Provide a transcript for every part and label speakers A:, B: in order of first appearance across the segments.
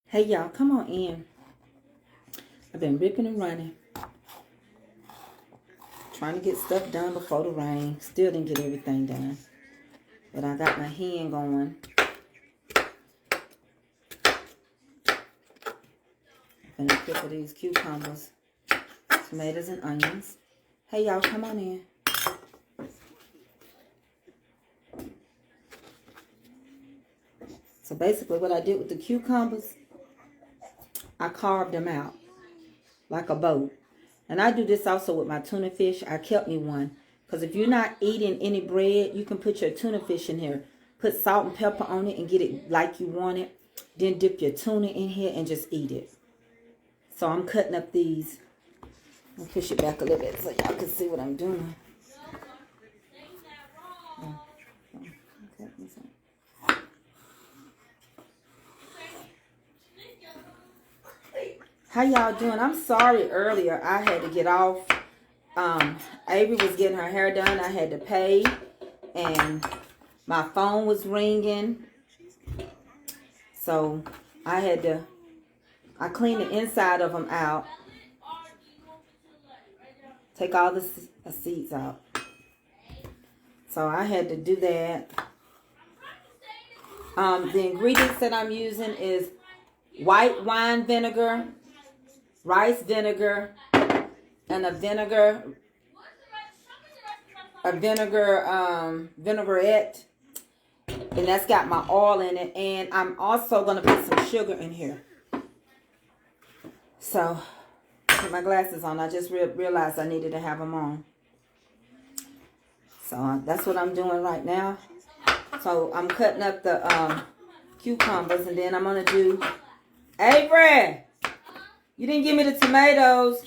A: Hey y'all, come on in. I've been ripping and running. Trying to get stuff done before the rain. Still didn't get everything done. But I got my hand going. I'm gonna pickle these cucumbers, tomatoes, and onions. Hey y'all, come on in. So basically what I did with the cucumbers, I carved them out like a boat. And I do this also with my tuna fish. I kept me one. Because if you're not eating any bread, you can put your tuna fish in here. Put salt and pepper on it and get it like you want it. Then dip your tuna in here and just eat it. So I'm cutting up these. I'll push it back a little bit so y'all can see what I'm doing. How y'all doing? I'm sorry earlier I had to get off. Avery was getting her hair done. I had to pay. And my phone was ringing. So I cleaned the inside of them out. Take all the seeds out. So I had to do that. The ingredients that I'm using is white wine vinegar, rice vinegar, and a vinaigrette. And that's got my oil in it. And I'm also going to put some sugar in here. So, put my glasses on. I just realized I needed to have them on. So, that's what I'm doing right now. So, I'm cutting up the cucumbers. And then I'm going to do... Avery! You didn't give me the tomatoes.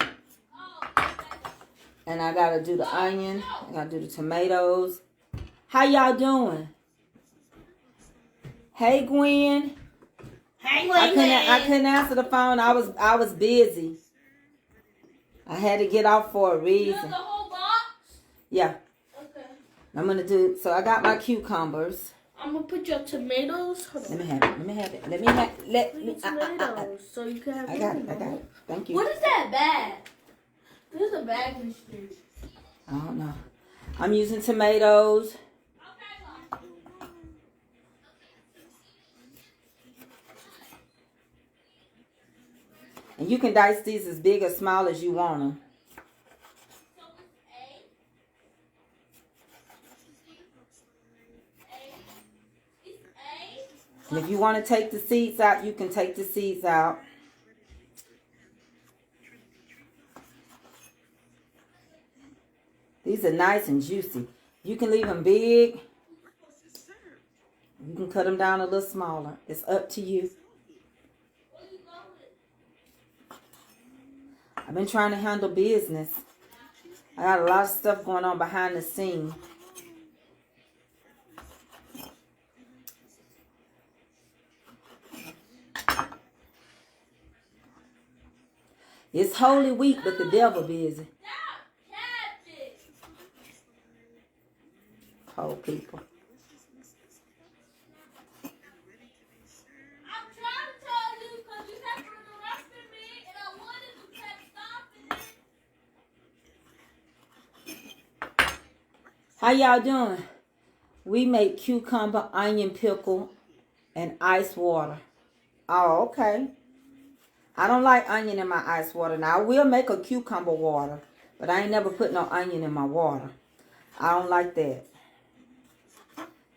A: And I got to do the onion. I got to do the tomatoes. How y'all doing? Hey, Gwen.
B: Hey, Gwen.
A: I couldn't answer the phone. I was busy. I had to get off for a reason.
B: You have the whole box?
A: Yeah.
B: Okay.
A: I'm gonna do. So I got my cucumbers.
B: I'm gonna put your tomatoes. Hold on.
A: Let me have it.
B: Tomatoes, so you can have.
A: I got it. Thank you.
B: What is that bag? There's a bag in the street.
A: I don't know. I'm using tomatoes. And you can dice these as big or small as you want them. And if you want to take the seeds out, you can take the seeds out. These are nice and juicy. You can leave them big. You can cut them down a little smaller. It's up to you. I've been trying to handle business. I got a lot of stuff going on behind the scene. It's Holy Week, but the devil busy. Whole people. How y'all doing? We make cucumber, onion pickle, and ice water. Oh, okay. I don't like onion in my ice water. Now, I will make a cucumber water, but I ain't never put no onion in my water. I don't like that.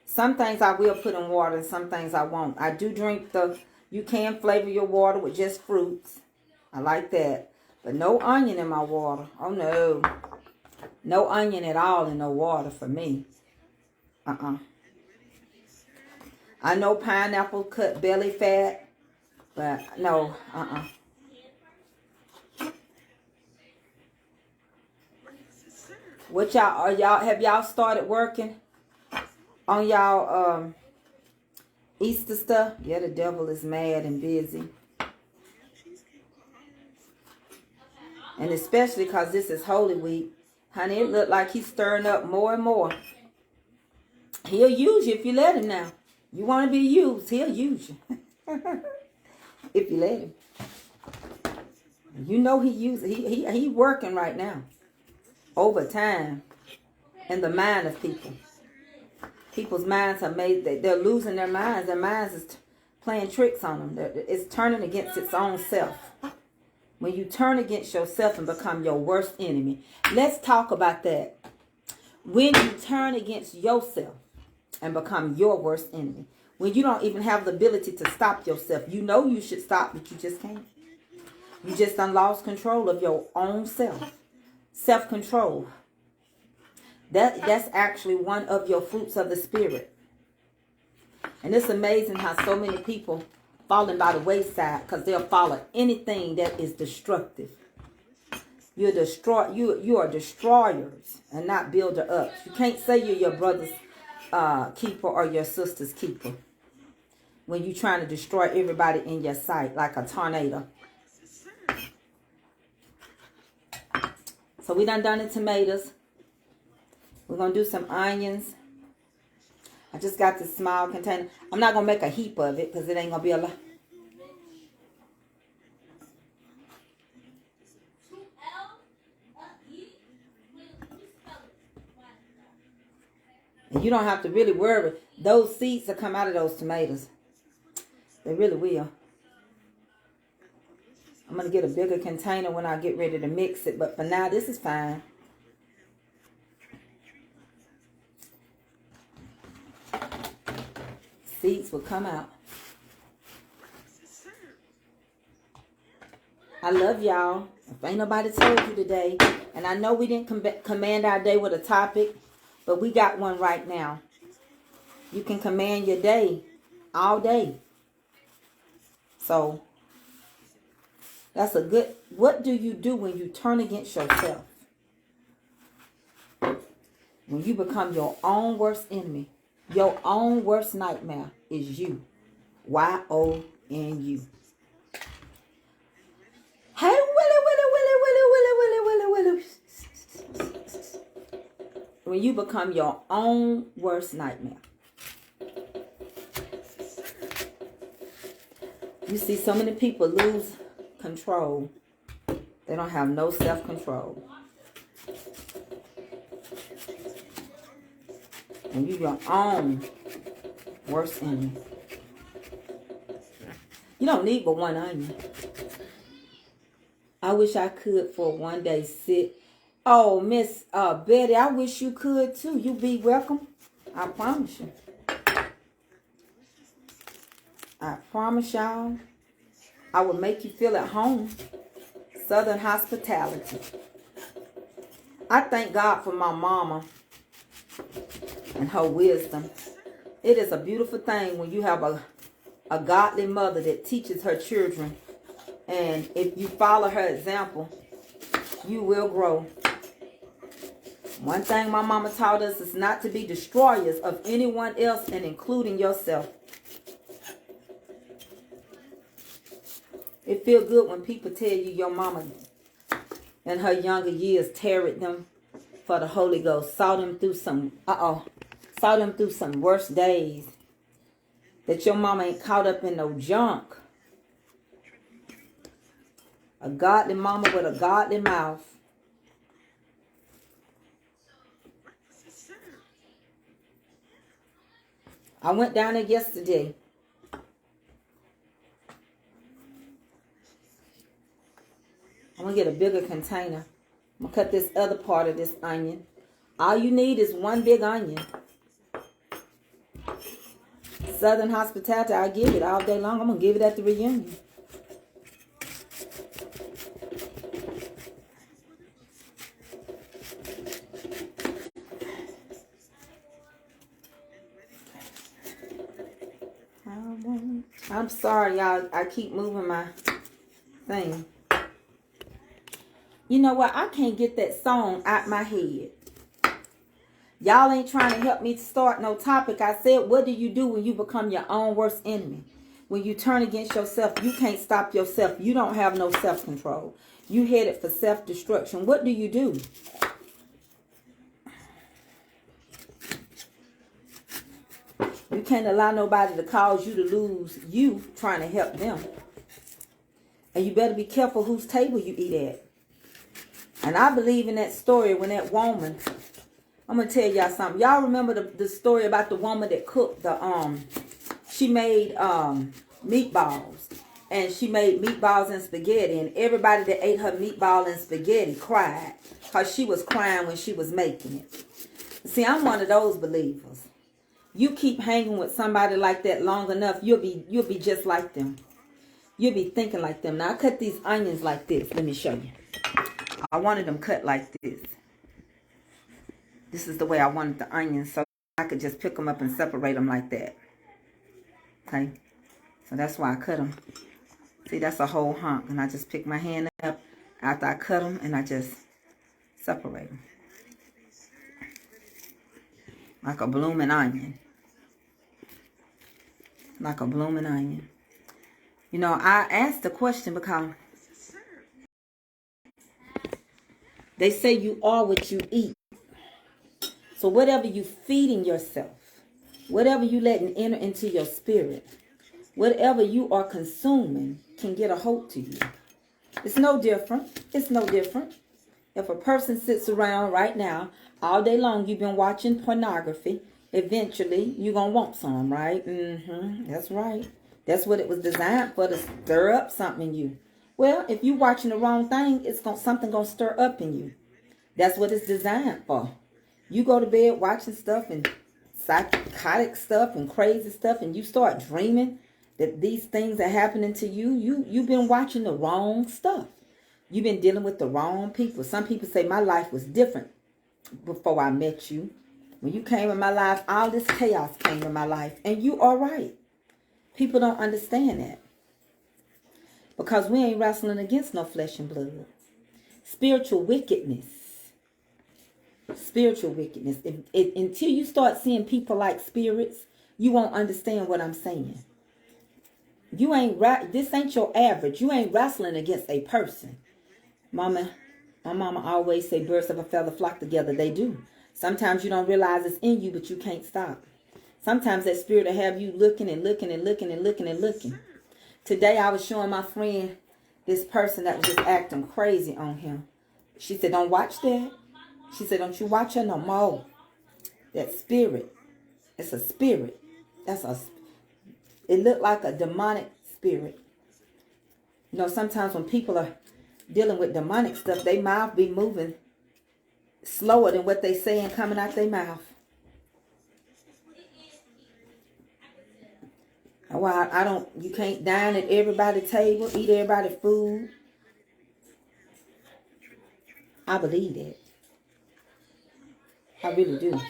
A: Some things I will put in water, and some things I won't. I do drink you can flavor your water with just fruits. I like that. But no onion in my water. Oh, no. No onion at all in no water for me. I know pineapple cut belly fat, but no, What have y'all started working on y'all Easter stuff? Yeah, the devil is mad and busy. And especially because this is Holy Week. Honey, it look like he's stirring up more and more. He'll use you if you let him now. You want to be used, he'll use you. if you let him. You know he working right now. Overtime in the mind of people. People's minds are made, they're losing their minds. Their minds is playing tricks on them. It's turning against its own self. When you turn against yourself and become your worst enemy. Let's talk about that. When you turn against yourself and become your worst enemy. When you don't even have the ability to stop yourself. You know you should stop, but you just can't. You just done lost control of your own self. Self-control. That's actually one of your fruits of the Spirit. And it's amazing how so many people falling by the wayside because they'll follow anything that is destructive. You are destroyers and not builder-ups. You can't say you're your brother's keeper or your sister's keeper when you're trying to destroy everybody in your sight like a tornado. So we done the tomatoes. We're going to do some onions. I just got this small container. I'm not going to make a heap of it because it ain't going to be a lot. And you don't have to really worry. Those seeds will come out of those tomatoes. They really will. I'm going to get a bigger container when I get ready to mix it. But for now, this is fine. Seeds will come out. I love y'all. If ain't nobody told you today, and I know we didn't command our day with a topic, but we got one right now. You can command your day all day. So, that's a good... What do you do when you turn against yourself? When you become your own worst enemy. Your own worst nightmare is you. Y-O-N-U. Hey, Willie. When you become your own worst nightmare. You see so many people lose control. They don't have no self-control. And you're your own worst enemy. You don't need but one onion. I wish I could for one day sit. Oh, Miss Betty, I wish you could too. You be welcome. I promise you. I promise y'all. I will make you feel at home. Southern hospitality. I thank God for my mama and her wisdom. It is a beautiful thing when you have a godly mother that teaches her children. And if you follow her example, you will grow. One thing my mama taught us is not to be destroyers of anyone else and including yourself. It feels good when people tell you your mama in her younger years tarried them for the Holy Ghost. Saw them through some worse days. That your mama ain't caught up in no junk. A godly mama with a godly mouth. I went down there yesterday. I'm going to get a bigger container. I'm going to cut this other part of this onion. All you need is one big onion. Southern hospitality, I'll give it all day long. I'm going to give it at the reunion. I'm sorry, y'all. I keep moving my thing. You know what? I can't get that song out my head. Y'all ain't trying to help me start no topic. I said, what do you do when you become your own worst enemy? When you turn against yourself, you can't stop yourself. You don't have no self-control. You headed for self-destruction. What do you do? You can't allow nobody to cause you to lose you trying to help them. And you better be careful whose table you eat at. And I believe in that story when that woman, I'm going to tell y'all something. Y'all remember the story about the woman that cooked she made meatballs. And she made meatballs and spaghetti. And everybody that ate her meatball and spaghetti cried. Because she was crying when she was making it. See, I'm one of those believers. You keep hanging with somebody like that long enough, you'll be just like them. You'll be thinking like them. Now, I cut these onions like this. Let me show you. I wanted them cut like this. This is the way I wanted the onions, so I could just pick them up and separate them like that. Okay? So that's why I cut them. See, that's a whole hunk. And I just pick my hand up after I cut them, and I just separate them. Like a blooming onion. Like a blooming onion. You know, I asked the question because they say you are what you eat. So whatever you feeding yourself, whatever you letting enter into your spirit, whatever you are consuming can get a hold to you. It's no different. It's no different. If a person sits around right now, all day long you've been watching pornography, eventually you're going to want some, right? That's right. That's what it was designed for, to stir up something in you. Well, if you're watching the wrong thing, something going to stir up in you. That's what it's designed for. You go to bed watching stuff and psychotic stuff and crazy stuff, and you start dreaming that these things are happening to you. You've been watching the wrong stuff. You've been dealing with the wrong people. Some people say my life was different before I met you. When you came in my life, all this chaos came in my life. And you are right. People don't understand that. Because we ain't wrestling against no flesh and blood. Spiritual wickedness. Spiritual wickedness. Until you start seeing people like spirits, you won't understand what I'm saying. This ain't your average. You ain't wrestling against a person. My mama always say birds of a feather flock together. They do. Sometimes you don't realize it's in you, but you can't stop. Sometimes that spirit will have you looking and looking and looking and looking and looking. Today I was showing my friend this person that was just acting crazy on him. She said, don't watch that. She said, don't you watch her no more. That spirit. It's a spirit. It looked like a demonic spirit. You know, sometimes when people are dealing with demonic stuff, their mouth be moving slower than what they saying coming out their mouth. Well, you can't dine at everybody's table, eat everybody's food. I believe that. I really do.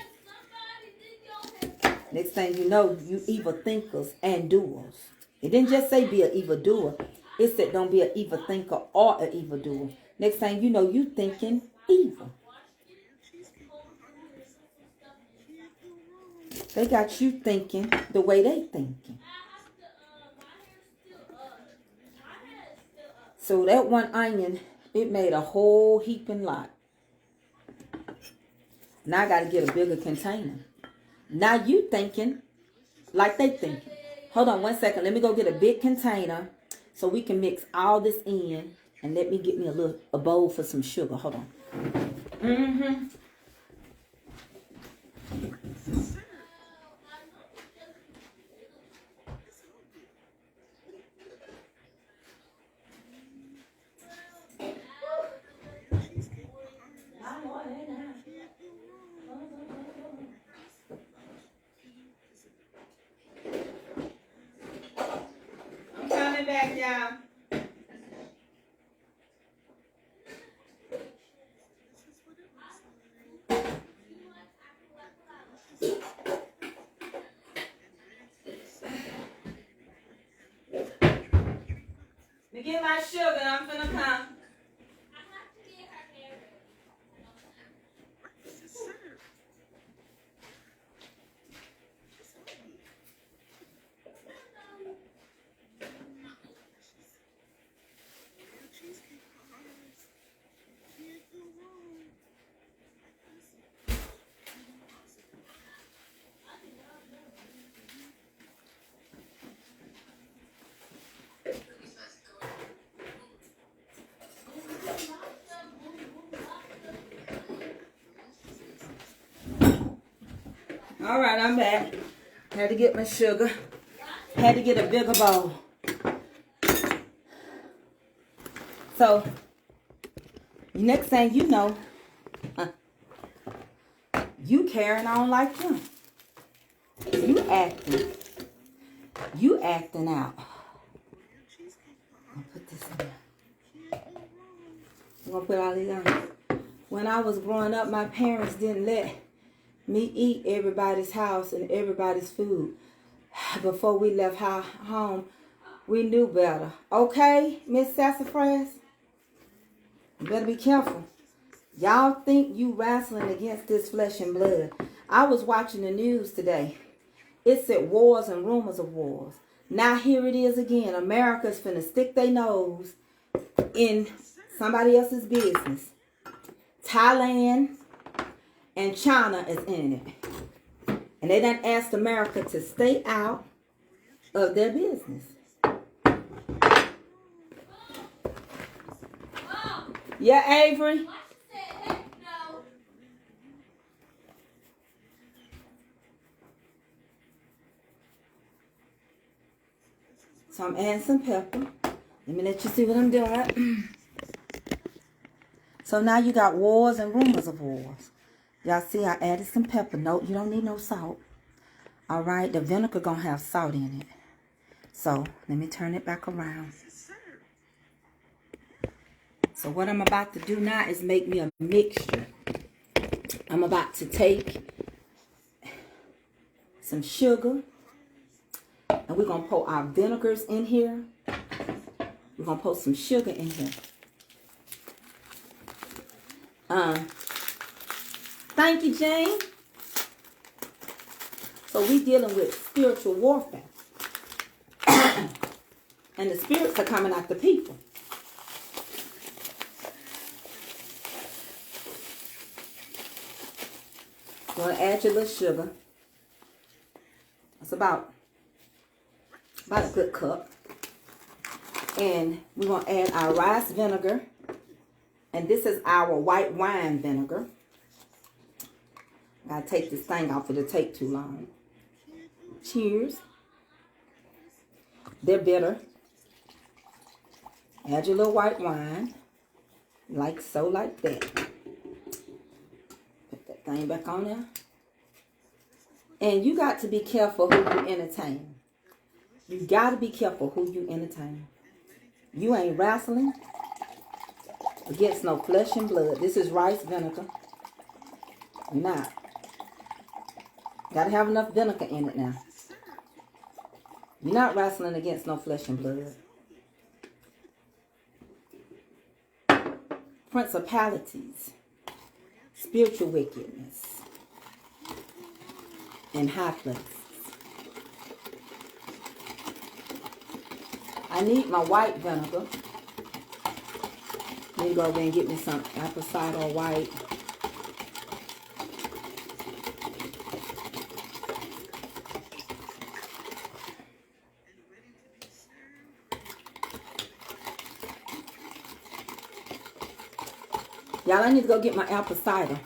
A: Next thing you know, you evil thinkers and doers. It didn't just say be an evil doer. It said don't be an evil thinker or an evil doer. Next thing you know, you thinking evil. They got you thinking the way they thinking. So that one onion, it made a whole heaping lot. Now I got to get a bigger container. Now you thinking like they thinking. Hold on one second. Let me go get a big container so we can mix all this in. And let me get me a bowl for some sugar. Hold on. I'm coming back, y'all. Me get my sugar, I'm finna come. All right, I'm back. Had to get my sugar. Had to get a bigger bowl. So, next thing you know, you carrying on like them. You acting out. I'll put this in there. I'm gonna put all these on. When I was growing up, my parents didn't let me eat everybody's house and everybody's food. Before we left home, we knew better. Okay, Miss Sassafras? You better be careful. Y'all think you wrestling against this flesh and blood. I was watching the news today. It said wars and rumors of wars. Now here it is again. America's finna stick their nose in somebody else's business. Thailand and China is in it. And they done asked America to stay out of their business. Yeah, Avery? So I'm adding some pepper. Let me let you see what I'm doing. So now you got wars and rumors of wars. Y'all see I added some pepper. No, you don't need no salt. All right, the vinegar gonna have salt in it. So let me turn it back around. So what I'm about to do now is make me a mixture. I'm about to take some sugar. And we're going to pour our vinegars in here. We're going to pour some sugar in here. Thank you, Jane. So we dealing with spiritual warfare. And the spirits are coming after people. You're going to add your little sugar. It's about a good cup. And we're going to add our rice vinegar. And this is our white wine vinegar. I gotta take this thing off. It'll take too long. Cheers. They're bitter. Add your little white wine. Like so, like that. Put that thing back on there. And you got to be careful who you entertain. You got to be careful who you entertain. You ain't wrestling against no flesh and blood. This is rice vinegar. You're not. Got to have enough vinegar in it now. You're not wrestling against no flesh and blood. Principalities, spiritual wickedness, and high places. I need my white vinegar. Let me go over and get me some apple cider white. Y'all, I need to go get my apple cider.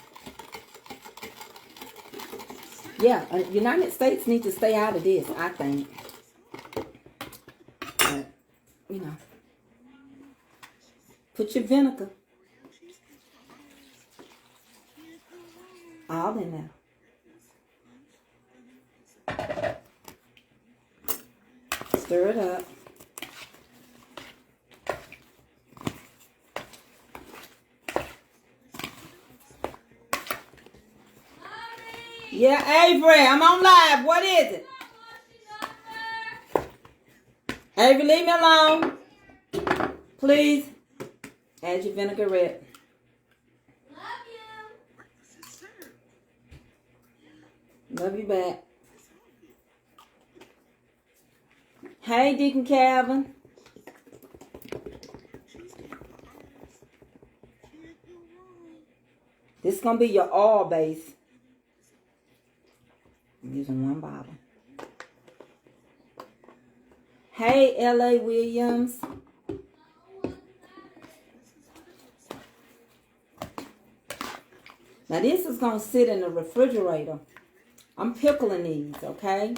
A: Yeah, United States need to stay out of this, I think. But, you know. Put your vinegar all in there. Stir it up. Yeah, Avery, I'm on live. What is it? Avery, leave me alone. Please. Add your vinaigrette. Love you back. Hey, Deacon Calvin. This is going to be your oil base. I'm using one bottle. Hey, L.A. Williams. Now, this is going to sit in the refrigerator I'm pickling these, okay?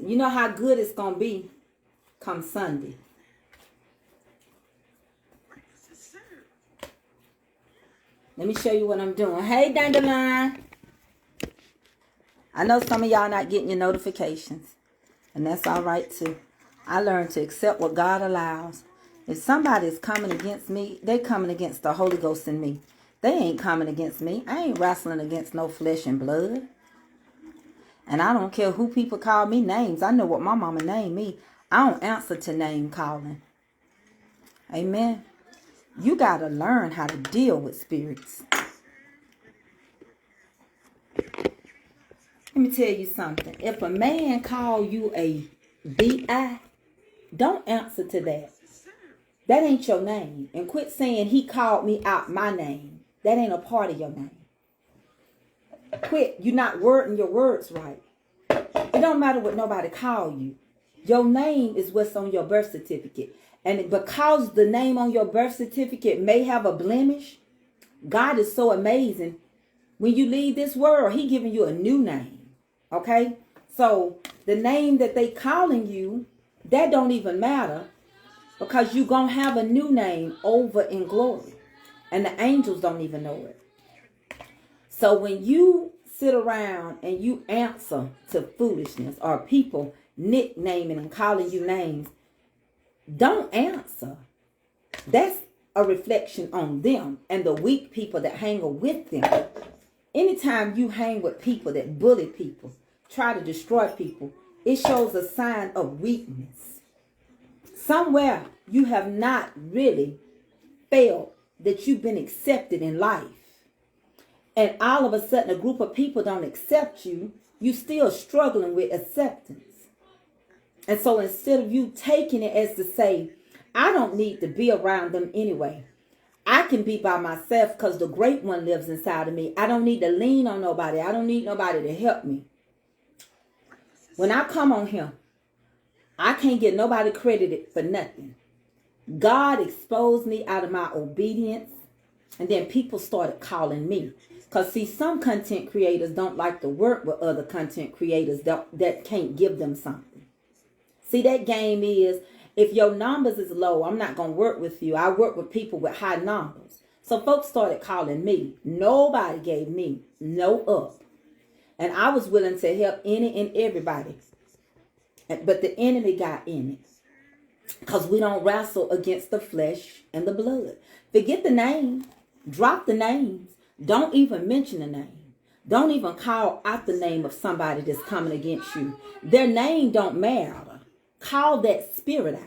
A: You know how good it's going to be come Sunday. Let me show you what I'm doing. Hey, Dandelion. I know some of y'all not getting your notifications. And that's all right, too. I learned to accept what God allows. If somebody's coming against me, they coming against the Holy Ghost in me. They ain't coming against me. I ain't wrestling against no flesh and blood. And I don't care who people call me names. I know what my mama named me. I don't answer to name calling. Amen. You got to learn how to deal with spirits. Let me tell you something. If a man call you a B.I., don't answer to that. That ain't your name. And quit saying he called me out my name. That ain't a part of your name. Quit. You're not wording your words right. It don't matter what nobody call you. Your name is what's on your birth certificate. And because the name on your birth certificate may have a blemish, God is so amazing. When you leave this world, he giving you a new name. Okay? So the name that they calling you, that don't even matter. Because you going to have a new name over in glory. And the angels don't even know it. So when you sit around and you answer to foolishness or people nicknaming and calling you names, don't answer. That's a reflection on them and the weak people that hang with them. Anytime you hang with people that bully people, try to destroy people, it shows a sign of weakness. Somewhere you have not really felt that you've been accepted in life. And all of a sudden a group of people don't accept you, you still struggling with acceptance. And so instead of you taking it as to say, I don't need to be around them anyway. I can be by myself because the great one lives inside of me. I don't need to lean on nobody. I don't need nobody to help me. When I come on here, I can't get nobody credited for nothing. God exposed me out of my obedience. And then people started calling me. Because see, some content creators don't like to work with other content creators that can't give them something. See, that game is, if your numbers is low, I'm not going to work with you. I work with people with high numbers. So folks started calling me. Nobody gave me no up. And I was willing to help any and everybody. But the enemy got in it. Because we don't wrestle against the flesh and the blood. Forget the name. Drop the names. Don't even mention the name. Don't even call out the name of somebody that's coming against you. Their name don't matter. Call that spirit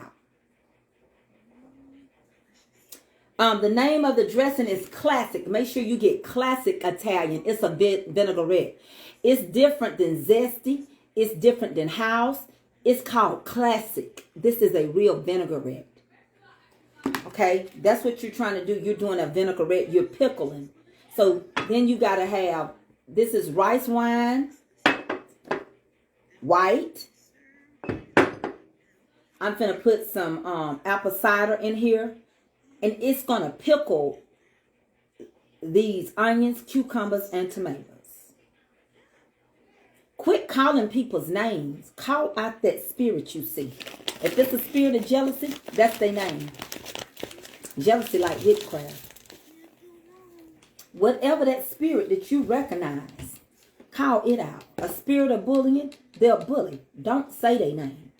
A: out. The name of the dressing is classic. Make sure you get classic Italian. It's a vinaigrette. It's different than zesty. It's different than house. It's called classic. This is a real vinaigrette. Okay, that's what you're trying to do. You're doing a vinaigrette. You're pickling. So then you got to have, this is rice wine, white. I'm going to put some apple cider in here. And it's going to pickle these onions, cucumbers, and tomatoes. Quit calling people's names. Call out that spirit you see. If it's a spirit of jealousy, that's their name. Jealousy like witchcraft. Whatever that spirit that you recognize, call it out. A spirit of bullying, they'll bully. Don't say their name.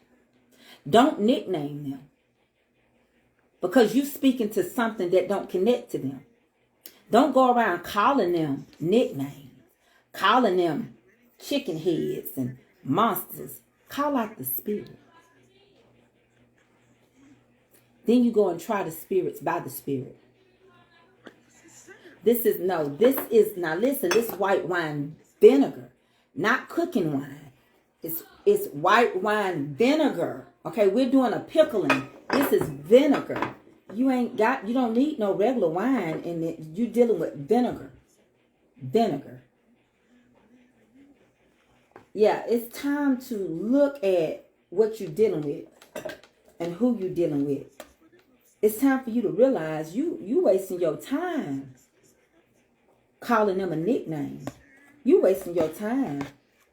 A: Don't nickname them. Because you speaking to something that don't connect to them. Don't go around calling them nicknames. Calling them chicken heads and monsters. Call out the spirit. Then you go and try the spirits by the spirit. Now listen, this white wine vinegar, not cooking wine. It's white wine vinegar. Okay, we're doing a pickling. This is vinegar. You don't need no regular wine in it. You're dealing with vinegar. Vinegar. Yeah, it's time to look at what you're dealing with and who you're dealing with. It's time for you to realize you wasting your time calling them a nickname. You wasting your time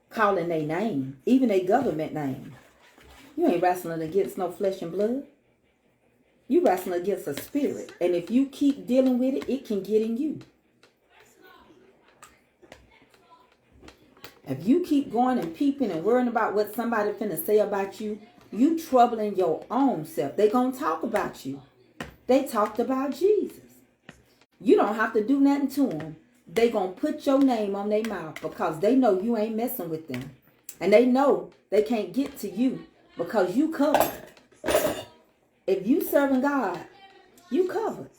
A: calling their name, even a government name. You ain't wrestling against no flesh and blood. You wrestling against a spirit. And if you keep dealing with it, it can get in you. If you keep going and peeping and worrying about what somebody finna say about you, you troubling your own self. They gonna talk about you. They talked about Jesus. You don't have to do nothing to them. They gonna put your name on their mouth because they know you ain't messing with them. And they know they can't get to you because you covered. If you serving God, you covered.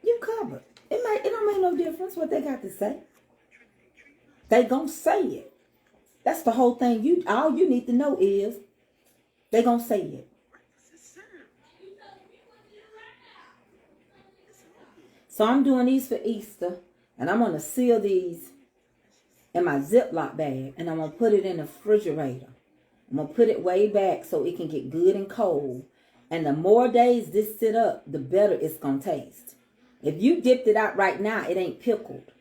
A: You covered. It don't make no difference what they got to say. They gonna say it. That's the whole thing. All you need to know is they gonna say it. So I'm doing these for Easter, and I'm gonna seal these in my Ziploc bag, and I'm gonna put it in the refrigerator. I'm gonna put it way back so it can get good and cold. And the more days this sit up, the better it's gonna taste. If you dipped it out right now, it ain't pickled.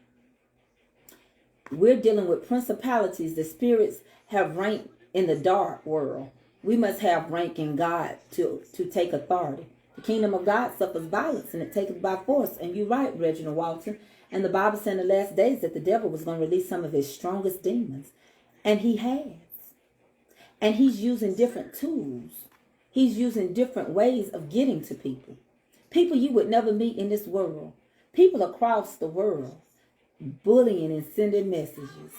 A: We're dealing with principalities. The spirits have rank in the dark world. We must have rank in God to take authority. The kingdom of God suffers violence, and it taketh by force. And you're right, Reginald Walton. And the Bible said in the last days that the devil was going to release some of his strongest demons. And he has. And he's using different tools. He's using different ways of getting to people. People you would never meet in this world. People across the world. Bullying and sending messages.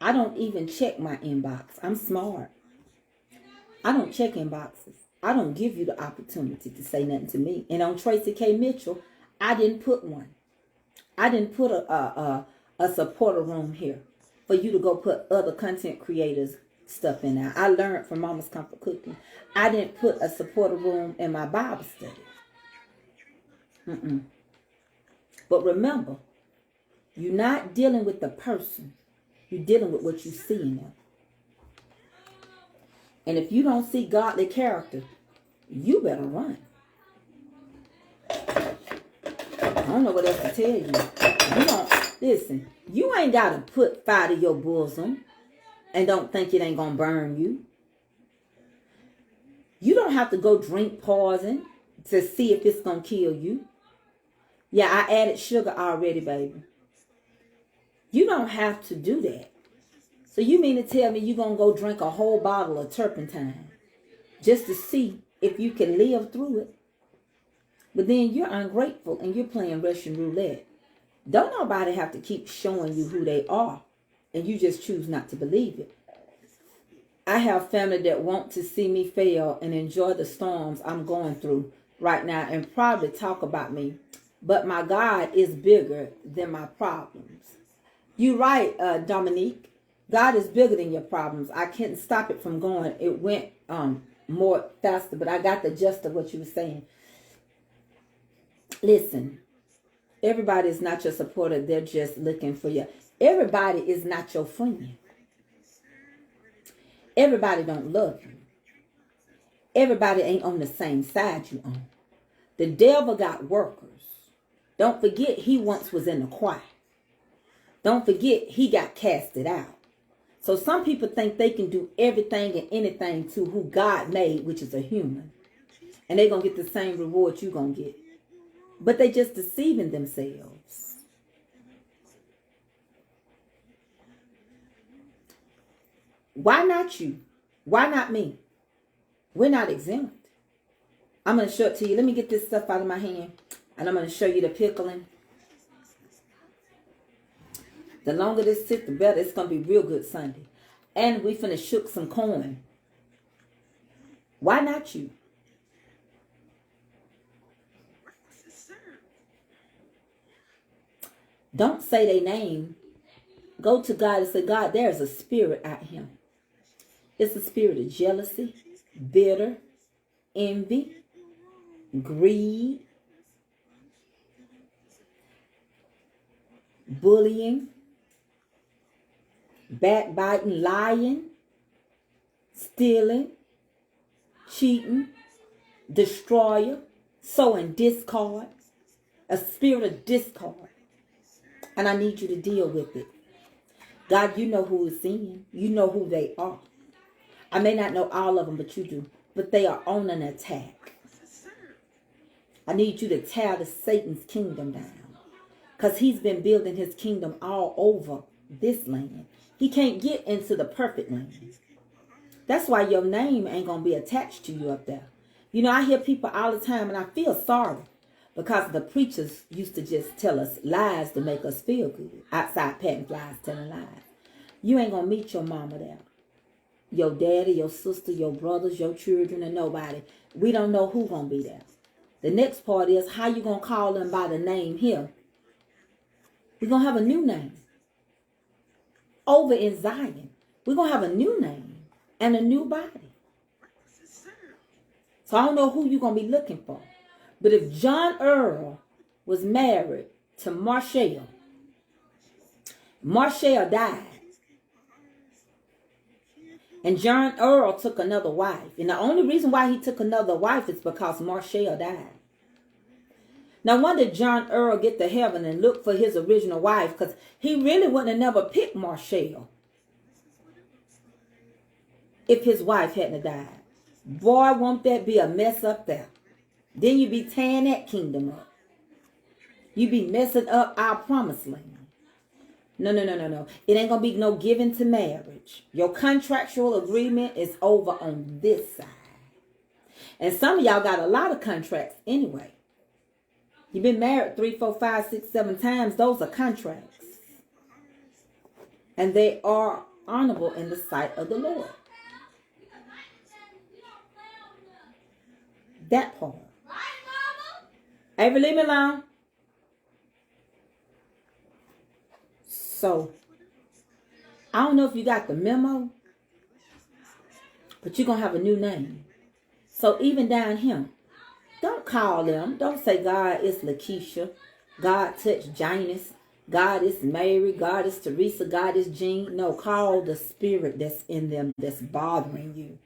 A: I don't even check my inbox. I'm smart. I don't check inboxes. I don't give you the opportunity to say nothing to me. And on Tracy K. Mitchell, I didn't put one. I didn't put a supporter room here for you to go put other content creators stuff in there. I learned from Mama's Comfort Cooking. I didn't put a supporter room in my Bible study. But remember, you're not dealing with the person. You're dealing with what you see in them. And if you don't see godly character, you better run. I don't know what else to tell you. You don't, listen, you ain't got to put fire to your bosom and don't think it ain't going to burn you. You don't have to go drink poison to see if it's going to kill you. Yeah, I added sugar already, baby. You don't have to do that. So you mean to tell me you're going to go drink a whole bottle of turpentine just to see if you can live through it? But then you're ungrateful and you're playing Russian roulette. Don't nobody have to keep showing you who they are and you just choose not to believe it. I have family that want to see me fail and enjoy the storms I'm going through right now and probably talk about me. But my God is bigger than my problems. You're right, Dominique. God is bigger than your problems. I couldn't stop it from going. It went more faster, but I got the gist of what you were saying. Listen, everybody is not your supporter. They're just looking for you. Everybody is not your friend. Everybody don't love you. Everybody ain't on the same side you on. The devil got workers. Don't forget he once was in the choir. Don't forget he got casted out. So some people think they can do everything and anything to who God made, which is a human. And they're going to get the same reward you're going to get. But they just deceiving themselves. Why not you? Why not me? We're not exempt. I'm going to show it to you. Let me get this stuff out of my hand. And I'm going to show you the pickling. The longer this sits, the better. It's going to be real good Sunday. And we finna shook some corn. Why not you? Don't say their name. Go to God and say, God, there's a spirit out here. It's a spirit of jealousy, bitter, envy, greed, bullying, backbiting, lying, stealing, cheating, destroyer, sowing discord, a spirit of discord. And I need you to deal with it. God, you know who is sin. You know who they are. I may not know all of them, but you do. But they are on an attack. I need you to tear the Satan's kingdom down. Because he's been building his kingdom all over this land. He can't get into the perfect land. That's why your name ain't going to be attached to you up there. You know, I hear people all the time and I feel sorry. Because the preachers used to just tell us lies to make us feel good. Outside patting flies, telling lies. You ain't going to meet your mama there. Your daddy, your sister, your brothers, your children, and nobody. We don't know who going to be there. The next part is how you going to call them by the name here. We're going to have a new name. Over in Zion. We're going to have a new name and a new body. So I don't know who you're going to be looking for. But if John Earl was married to Marshall, Marshall died. And John Earl took another wife. And the only reason why he took another wife is because Marshall died. Now, when did John Earl get to heaven and look for his original wife? Because he really wouldn't have never picked Marshall if his wife hadn't died. Boy, won't that be a mess up there. Then you be tearing that kingdom up. You be messing up our promised land. No. It ain't going to be no giving to marriage. Your contractual agreement is over on this side. And some of y'all got a lot of contracts anyway. You've been married 3, 4, 5, 6, 7 times. Those are contracts. And they are honorable in the sight of the Lord. That part. Avery, leave me alone. So, I don't know if you got the memo, but you're going to have a new name. So, even down here, don't call them. Don't say God is Lakeisha. God touched Janice. God is Mary. God is Teresa. God is Jean. No, call the spirit that's in them that's bothering you.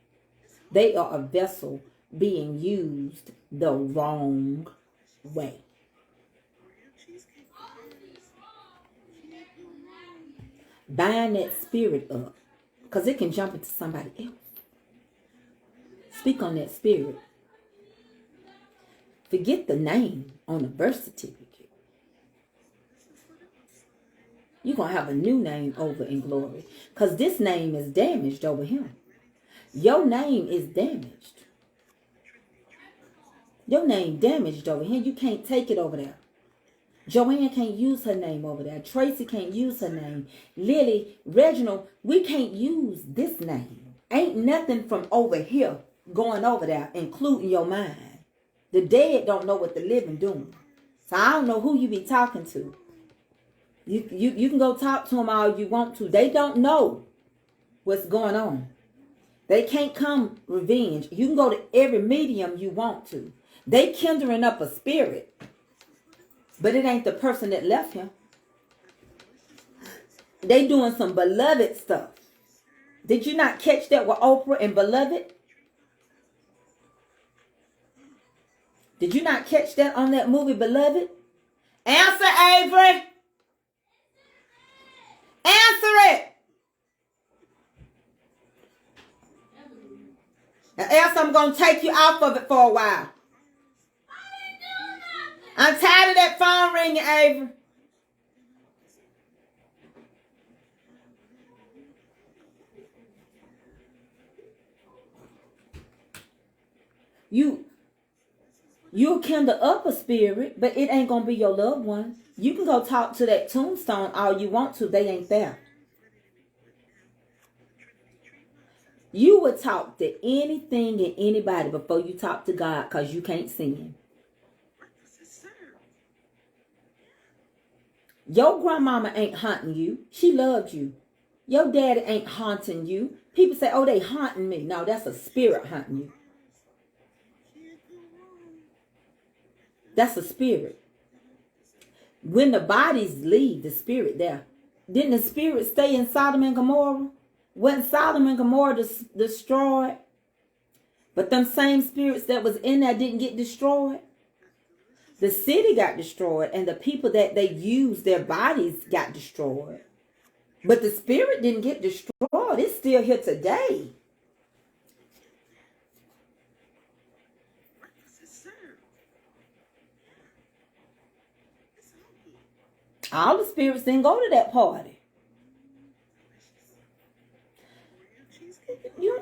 A: They are a vessel being used the wrong way. Bind that spirit up. Because it can jump into somebody else. Speak on that spirit. Forget the name on the birth certificate. You're going to have a new name over in glory. Because this name is damaged over him. Your name is damaged. Your name damaged over here. You can't take it over there. Joanne can't use her name over there. Tracy can't use her name. Lily, Reginald, we can't use this name. Ain't nothing from over here going over there, including your mind. The dead don't know what the living doing. So I don't know who you be talking to. You can go talk to them all you want to. They don't know what's going on. They can't come revenge. You can go to every medium you want to. They kindling up a spirit. But it ain't the person that left him. They doing some beloved stuff. Did you not catch that with Oprah and Beloved? Did you not catch that on that movie Beloved? Answer, Avery. Answer it. Or else I'm going to take you off of it for a while. I'm tired of that phone ringing, Avery. You'll kindle up a spirit, but it ain't going to be your loved one. You can go talk to that tombstone all you want to. They ain't there. You would talk to anything and anybody before you talk to God because you can't see him. Your grandmama ain't haunting you. She loved you. Your daddy ain't haunting you. People say, oh, they haunting me. No, that's a spirit haunting you. That's a spirit. When the bodies leave, the spirit there. Didn't the spirit stay in Sodom and Gomorrah? Wasn't Sodom and Gomorrah destroyed? But them same spirits that was in there didn't get destroyed. The city got destroyed, and the people that they used, their bodies got destroyed. But the spirit didn't get destroyed. It's still here today. All the spirits didn't go to that party.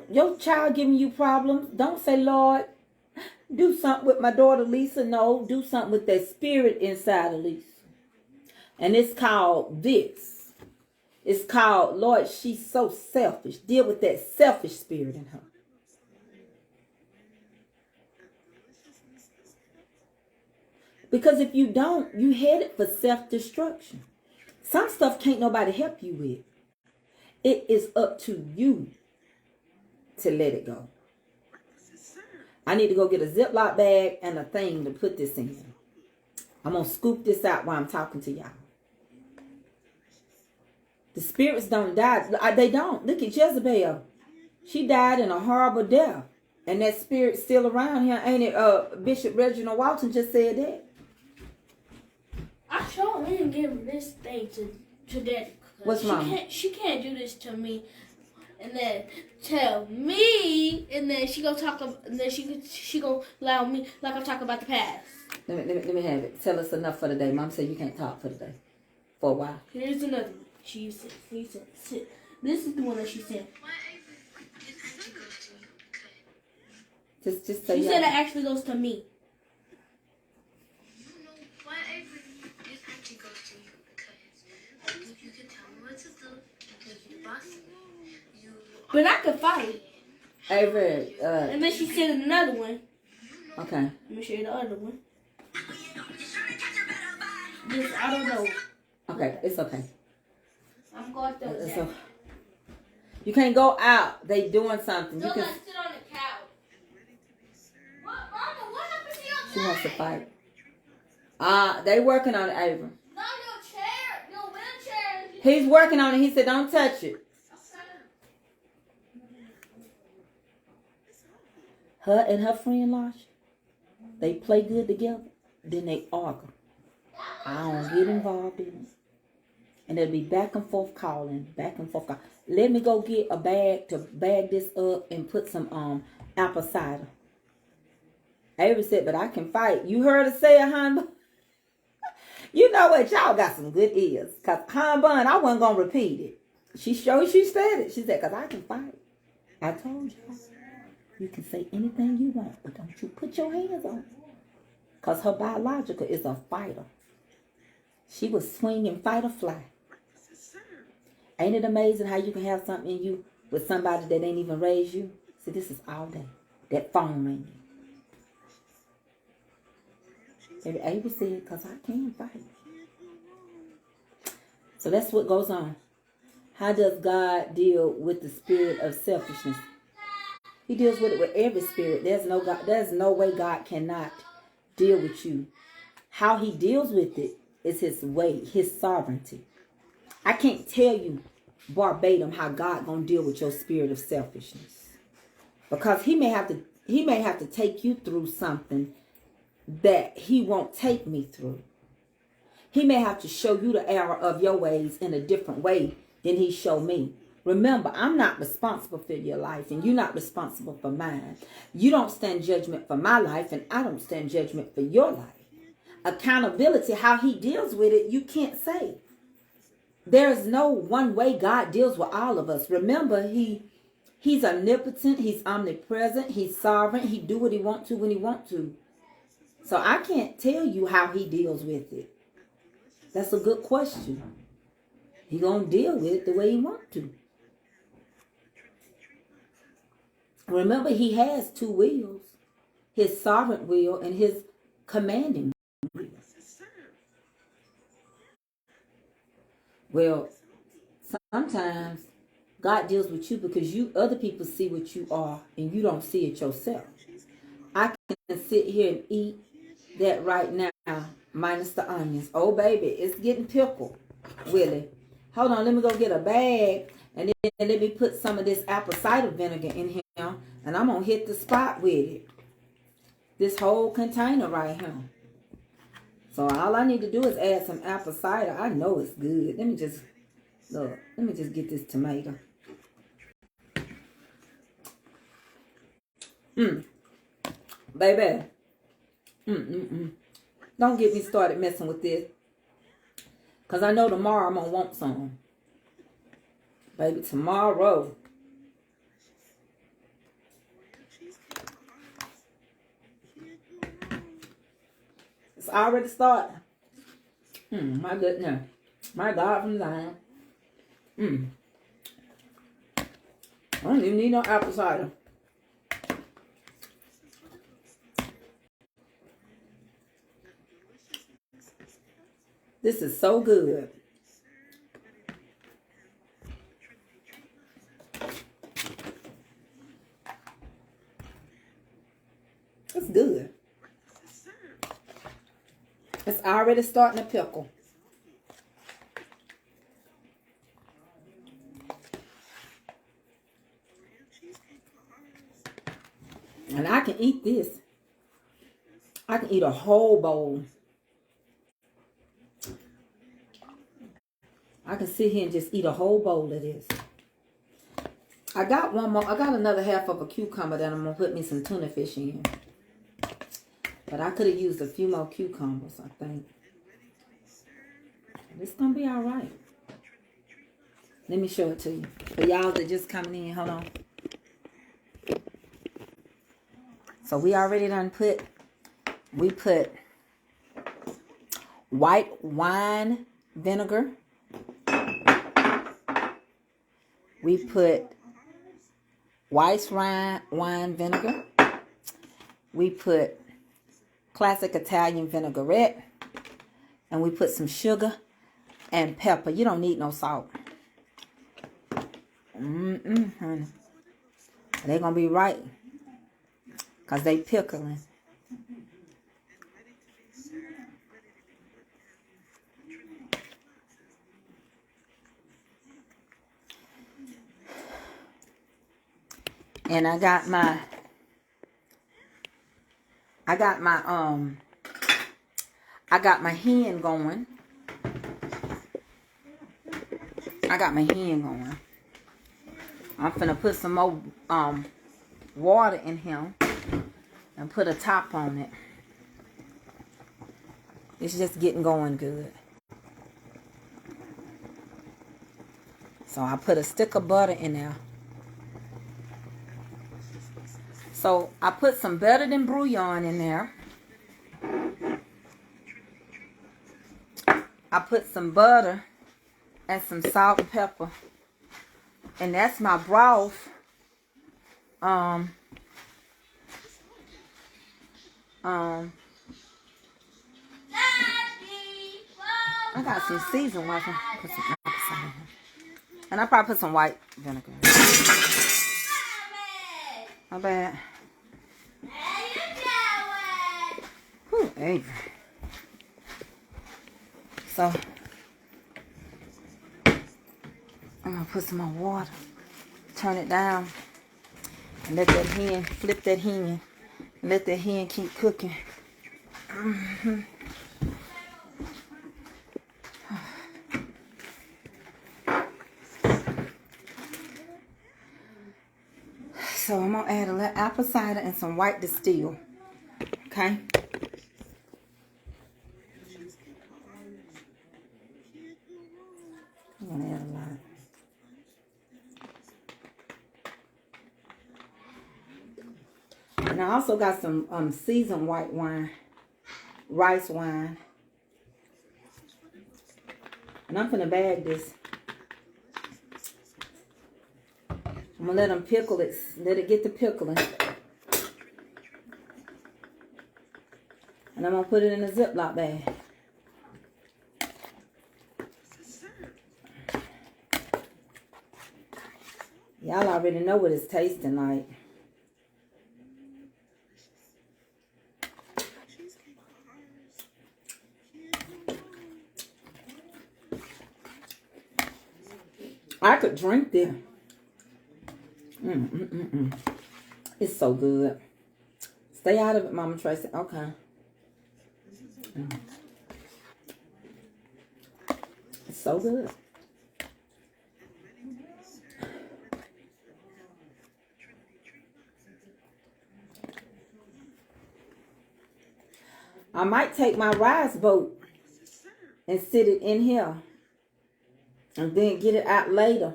A: Your child giving you problems. Don't say, Lord, do something with my daughter Lisa. No, do something with that spirit inside of Lisa. And it's called this. It's called, Lord, she's so selfish. Deal with that selfish spirit in her. Because if you don't, you headed for self-destruction. Some stuff can't nobody help you with. It is up to you to let it go. I need to go get a Ziploc bag and a thing to put this in. I'm going to scoop this out while I'm talking to y'all. The spirits don't die. They don't. Look at Jezebel. She died in a horrible death. And that spirit's still around here. Ain't it? Bishop Reginald Walton just said that.
B: I sure didn't give this thing to Daddy.
A: What's wrong?
B: She can't do this to me, and then tell me, and then she gonna talk, and then she gonna allow me like I'm talking about the past.
A: Let me have it. Tell us enough for the day. Mom said you can't talk for the day. For a while.
B: Here's another one. She said, this is the one that she said.
A: Just say.
B: She said it actually goes to me. But I could fight.
A: Avery,
B: and then she said another one.
A: Okay.
B: Let me show you the other one. This, I don't know.
A: Okay, it's okay.
B: I'm going to throw that.
A: You can't go out. They doing something.
B: Don't
A: you can.
B: sit on the couch. Mama, what happened to your
A: She wants to fight. They working on it, Avery.
B: No, your chair, your wheelchair.
A: He's working on it. He said, don't touch it. Her and her friend Lasha, they play good together, then they argue. I don't get involved in it. And they'll be back and forth calling, back and forth calling. Let me go get a bag to bag this up and put some apple cider. Avery said, but I can fight. You heard her say it, hon? You know what? Y'all got some good ears. Because hon bun, I wasn't going to repeat it. She said it. She said, because I can fight. I told y'all. You can say anything you want, but don't you put your hands on it. Because her biological is a fighter. She was swinging fight or fly. Ain't it amazing how you can have something in you with somebody that ain't even raised you? See, this is all day. That phone ringing. Baby Ava said, because I can fight. So that's what goes on. How does God deal with the spirit of selfishness? He deals with it with every spirit. There's no way God cannot deal with you. How he deals with it is his way, his sovereignty. I can't tell you verbatim how God gonna deal with your spirit of selfishness. Because he may have to take you through something that he won't take me through. He may have to show you the error of your ways in a different way than he showed me. Remember, I'm not responsible for your life, and you're not responsible for mine. You don't stand judgment for my life, and I don't stand judgment for your life. Accountability, how he deals with it, you can't say. There is no one way God deals with all of us. Remember, he's omnipotent, he's omnipresent, he's sovereign. He do what he wants to when he wants to. So I can't tell you how he deals with it. That's a good question. He gonna deal with it the way he wants to. Remember, he has two wills. His sovereign will and his commanding will. Well, sometimes God deals with you because other people see what you are and you don't see it yourself. I can sit here and eat that right now, minus the onions. Oh, baby, it's getting pickled, Willie. Hold on, let me go get a bag and then let me put some of this apple cider vinegar in here and I'm going to hit the spot with it. This whole container right here. So all I need to do is add some apple cider. I know it's good. Let me just look. Let me just get this tomato. Baby. Don't get me started messing with this. Because I know tomorrow I'm going to want some. Baby, tomorrow. It's already starting. My goodness. My God from Zion. I don't even need no apple cider. This is so good. It's good. It's already starting to pickle. And I can eat this. I can eat a whole bowl. I can sit here and just eat a whole bowl of this. I got one more. I got another half of a cucumber that I'm going to put me some tuna fish in. But I could have used a few more cucumbers, I think. It's going to be all right. Let me show it to you. For y'all that just coming in, hold on. So we already done we put white wine vinegar. We put white wine vinegar. We put classic Italian vinaigrette. And we put some sugar and pepper. You don't need no salt. Honey. They're going to be right. Because they pickling. And I got my hen going. I'm finna put some more water in him and put a top on it. It's just getting going good. So I put a stick of butter in there. So I put some better than bouillon in there. I put some butter and some salt and pepper. And that's my broth. I got some seasoned water. Put some apple cider in here. And I probably put some white vinegar. My bad. Whew, Avery. So I'm gonna put some more water. Turn it down. And let that hen, flip that hen. And let that hen keep cooking. So I'm gonna add a little apple cider and some white distill. Okay. I'm gonna add a lot. And I also got some seasoned white wine, rice wine. And I'm gonna bag this. I'm gonna let them pickle it, let it get to pickling. And I'm gonna put it in a Ziploc bag. Y'all already know what it's tasting like. I could drink this. It's so good. Stay out of it, Mama Tracy. Okay. so good. I might take my rice boat and sit it in here and then get it out later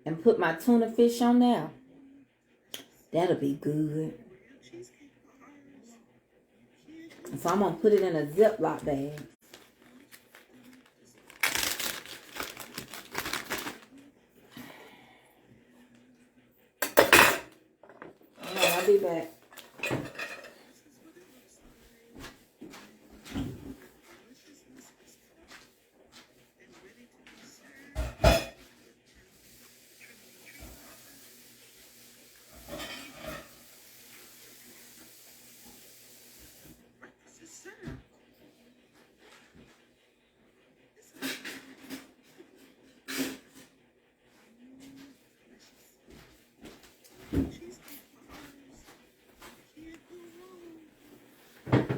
A: and put my tuna fish on there. That'll be good. So I'm going to put it in a Ziploc bag. All right, I'll be back.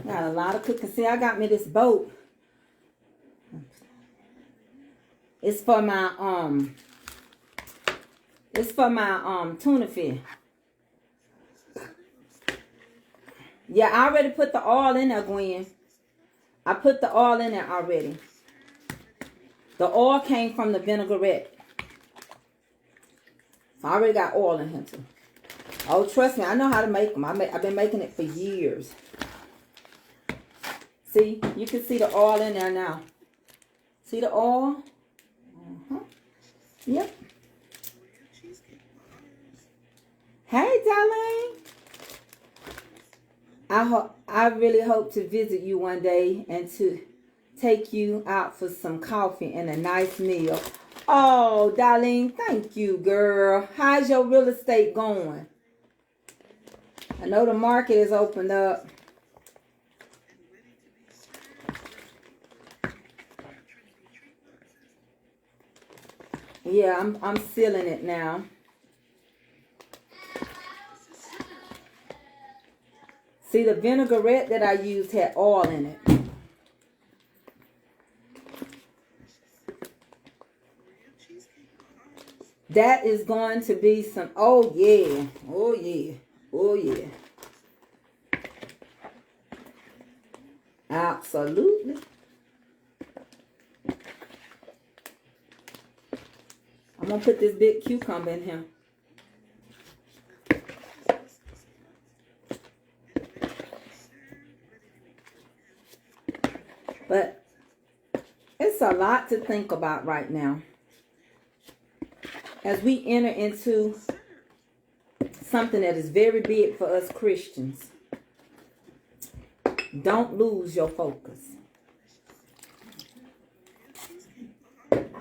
A: Got a lot of cooking. See, I got me this boat. It's for my tuna fish. Yeah, I already put the oil in there, Gwen. I put the oil in there already. The oil came from the vinaigrette. So I already got oil in here too. Oh, trust me, I know how to make them. I've been making it for years. See, you can see the oil in there now. See the oil? Yep. Hey, darling. I really hope to visit you one day and to take you out for some coffee and a nice meal. Oh, darling, thank you, girl. How's your real estate going? I know the market is opened up. Yeah, I'm sealing it now. See, the vinaigrette that I used had oil in it. That is going to be some, oh yeah, oh yeah, oh yeah. Absolutely. I'm going to put this big cucumber in here. But it's a lot to think about right now. As we enter into something that is very big for us Christians. Don't lose your focus.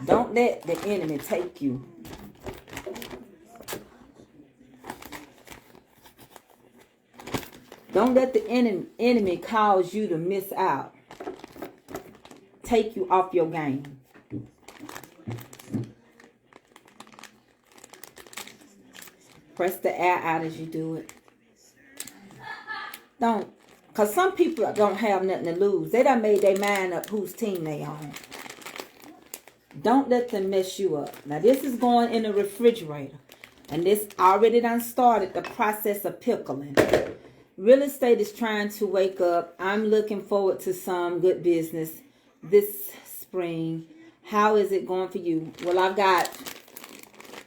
A: Don't let the enemy take you. Don't let the enemy cause you to miss out. Take you off your game. Press the air out as you do it. Don't. Because some people don't have nothing to lose. They done made their mind up whose team they on. Don't let them mess you up. Now this is going in the refrigerator. And this already done started the process of pickling. Real estate is trying to wake up. I'm looking forward to some good business this spring. How is it going for you? Well, I've got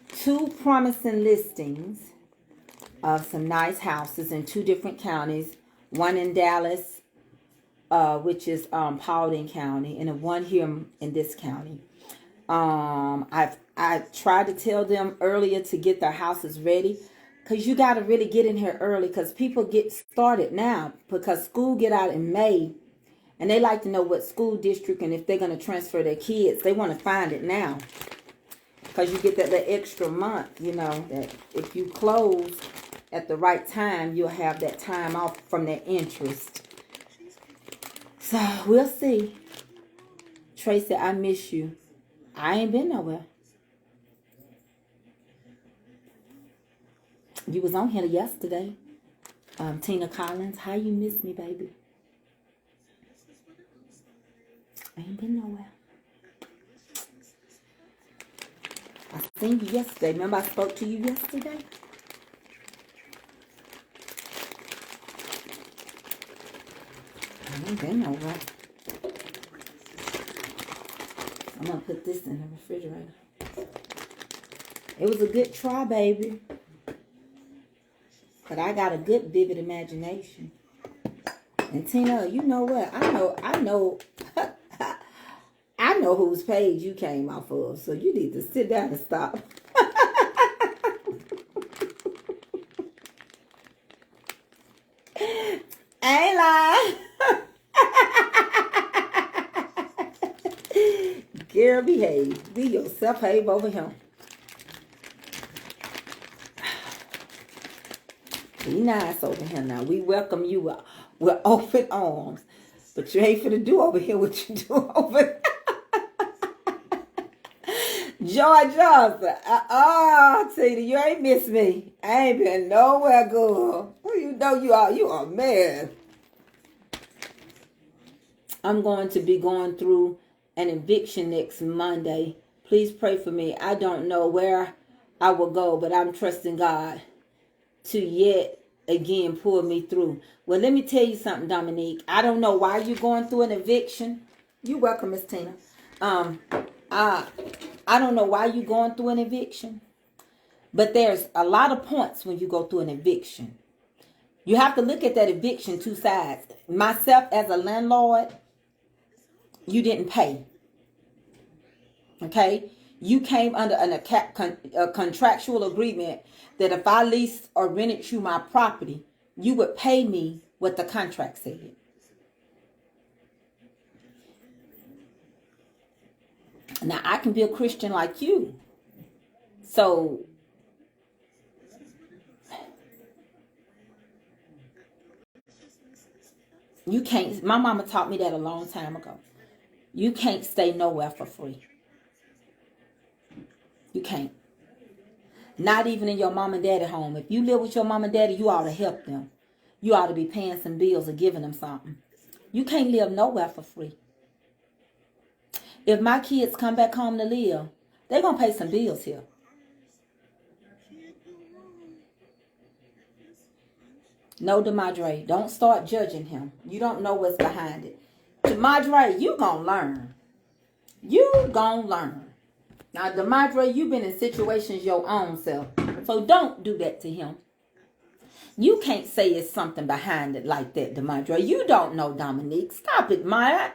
A: 2 promising listings of some nice houses in 2 different counties. One in Dallas, which is Paulding County, and one here in this county. I tried to tell them earlier to get their houses ready, because you got to really get in here early, because people get started now, because school get out in May, and they like to know what school district and if they're going to transfer their kids. They want to find it now, because you get that little extra month, you know, that if you close at the right time, you'll have that time off from that interest. So we'll see. Tracy, I miss you. I ain't been nowhere. You was on here yesterday. Tina Collins, how you miss me, baby? I ain't been nowhere. seen you yesterday. Remember I spoke to you yesterday? I ain't been nowhere. I'm gonna put this in the refrigerator. It was a good try, baby. But I got a good vivid imagination. And Tina, you know what? I know I know whose page you came off of. So you need to sit down and stop. I ain't lying. Girl, behave. Be yourself, behave over him. Be nice over here now. We welcome you with open arms. But you ain't finna do over here what you do over there. Joy Johnson. Tina, you ain't miss me. I ain't been nowhere, girl. You know you are man. I'm going to be going through an eviction next Monday. Please pray for me. I don't know where I will go, but I'm trusting God to yet again pull me through. Well, let me tell you something, Dominique. I don't know why you're going through an eviction. You're welcome, Miss Tina. I don't know why you're going through an eviction, but there's a lot of points when you go through an eviction. You have to look at that eviction two sides. Myself as a landlord, you didn't pay. Okay? You came under a contractual agreement that if I leased or rented you my property, you would pay me what the contract said. Now, I can be a Christian like you. So, you can't, my mama taught me that a long time ago. You can't stay nowhere for free. You can't. Not even in your mom and daddy home. If you live with your mom and daddy, you ought to help them. You ought to be paying some bills or giving them something. You can't live nowhere for free. If my kids come back home to live, they're going to pay some bills here. No, DeMadre, don't start judging him. You don't know what's behind it. DeMadre, you going to learn. You going to learn. Now, DeMadre, you've been in situations your own self. So don't do that to him. You can't say it's something behind it like that, DeMadre. You don't know, Dominique. Stop it, Maya.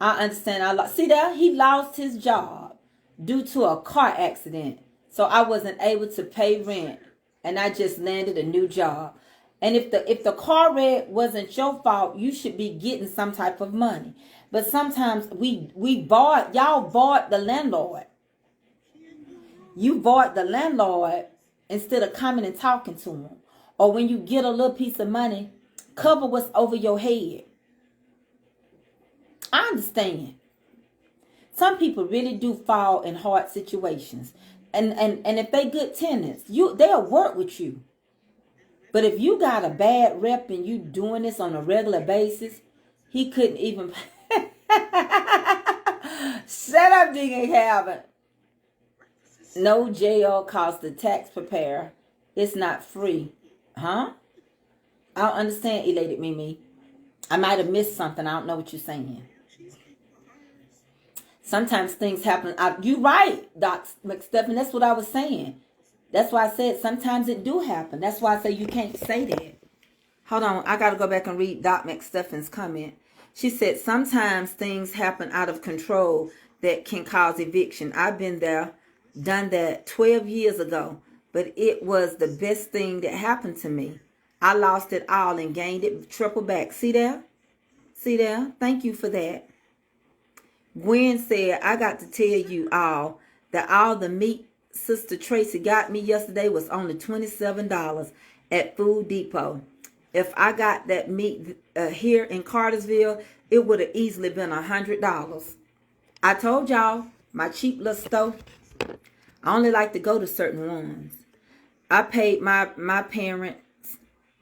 A: I understand. See there? He lost his job due to a car accident. So I wasn't able to pay rent. And I just landed a new job. And if the car wreck wasn't your fault, you should be getting some type of money. But sometimes y'all bought the landlord. You bought the landlord instead of coming and talking to him. Or when you get a little piece of money, cover what's over your head. I understand. Some people really do fall in hard situations. And if they good tenants, they'll work with you. But if you got a bad rep and you doing this on a regular basis, he couldn't even... Shut up, Deacon Calvin. No jail costs the tax preparer. It's not free. Huh? I don't understand, Elated Mimi. I might have missed something. I don't know what you're saying. Sometimes things happen. You're right, Doc McStuffin. That's what I was saying. That's why I said sometimes it do happen. That's why I say you can't say that. Hold on. I got to go back and read Doc McStuffin's comment. She said, sometimes things happen out of control that can cause eviction. I've been there, done that 12 years ago, but it was the best thing that happened to me. I lost it all and gained it triple back. See there? See there? Thank you for that. Gwen said, I got to tell you all that all the meat Sister Tracy got me yesterday was only $27 at Food Depot. If I got that meat here in Cartersville, it would have easily been $100. I told y'all, my cheap little store, I only like to go to certain ones. I paid my parents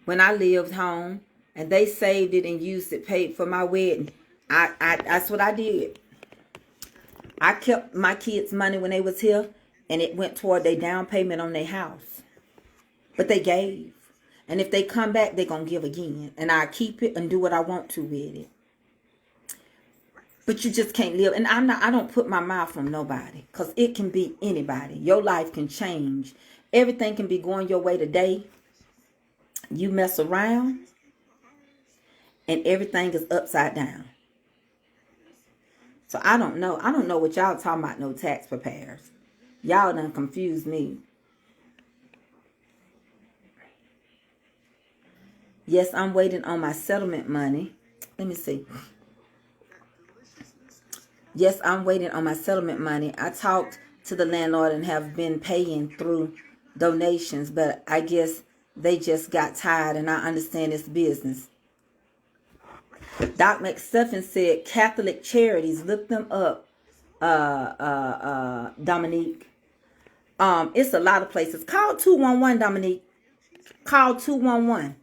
A: when I lived home, and they saved it and used it, paid for my wedding. That's what I did. I kept my kids' money when they was here, and it went toward their down payment on their house. But they gave. And if they come back, they're going to give again. And I keep it and do what I want to with it. But you just can't live. And I don't put my mouth on nobody. Because it can be anybody. Your life can change. Everything can be going your way today. You mess around. And everything is upside down. So I don't know. I don't know what y'all talking about, no tax preparers. Y'all done confused me. Yes, I'm waiting on my settlement money. Let me see. Yes, I'm waiting on my settlement money. I talked to the landlord and have been paying through donations, but I guess they just got tired, and I understand it's business. Doc McStuffin said Catholic Charities. Look them up, Dominique. It's a lot of places. Call 211, Dominique. Call 211.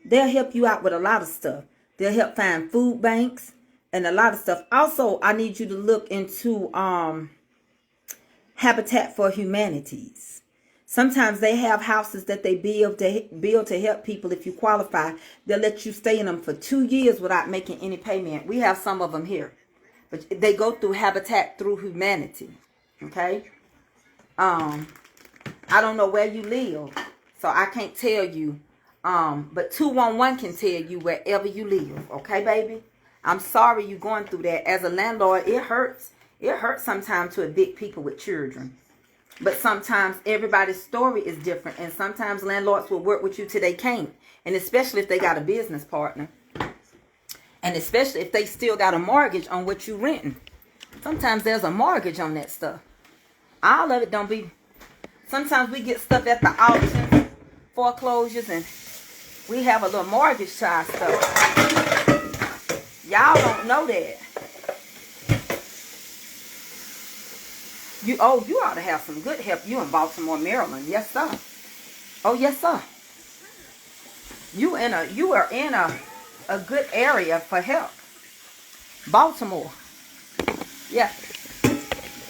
A: They'll help you out with a lot of stuff. They'll help find food banks and a lot of stuff. Also, I need you to look into Habitat for Humanities. Sometimes they have houses that they build to help people. If you qualify, they'll let you stay in them for 2 years without making any payment. We have some of them here. But they go through Habitat through Humanity. Okay? I don't know where you live, so I can't tell you. But 211 can tell you wherever you live. Okay, baby? I'm sorry you're going through that. As a landlord, it hurts. It hurts sometimes to evict people with children. But sometimes everybody's story is different. And sometimes landlords will work with you till they can't. And especially if they got a business partner. And especially if they still got a mortgage on what you renting. Sometimes there's a mortgage on that stuff. All of it don't be. Sometimes we get stuff at the auction, foreclosures, and we have a little mortgage to our stuff. Y'all don't know that. You ought to have some good help. You in Baltimore, Maryland. Yes, sir. Oh, yes, sir. You are in a good area for help. Baltimore. Yeah.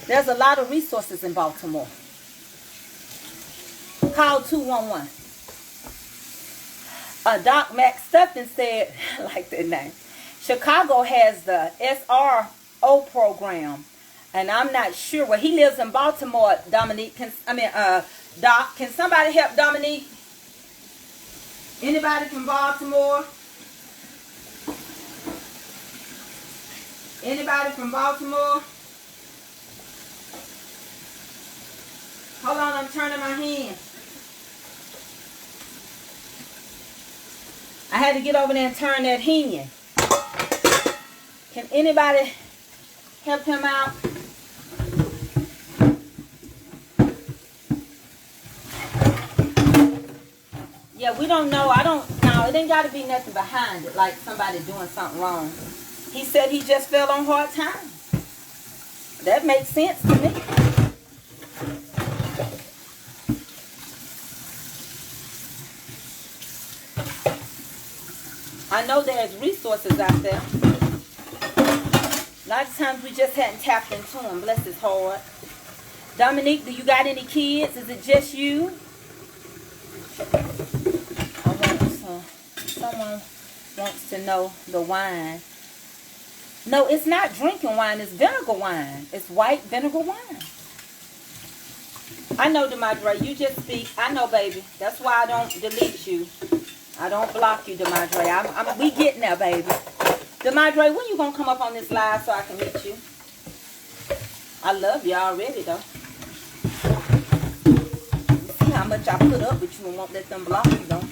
A: There's a lot of resources in Baltimore. Call 211. Doc McStuffin said, I like that name. Chicago has the SRO program. And I'm not sure. Well, he lives in Baltimore, Dominique. Doc, can somebody help Dominique? Anybody from Baltimore? Anybody from Baltimore? Hold on, I'm turning my hand. I had to get over there and turn that hand. Can anybody help him out? Yeah, we don't know. No, it ain't got to be nothing behind it, like somebody doing something wrong. He said he just fell on hard times. That makes sense to me. I know there's resources out there. A lot of times we just hadn't tapped into them. Bless his heart. Dominique, do you got any kids? Is it just you? Someone wants to know the wine. No, it's not drinking wine. It's vinegar wine. It's white vinegar wine. I know, Demadre. You just speak. I know, baby. That's why I don't delete you. I don't block you, Demadre. We getting there, baby. Demadre, when you gonna come up on this live so I can meet you? I love you already, though. You see how much I put up with you and won't let them block you, though.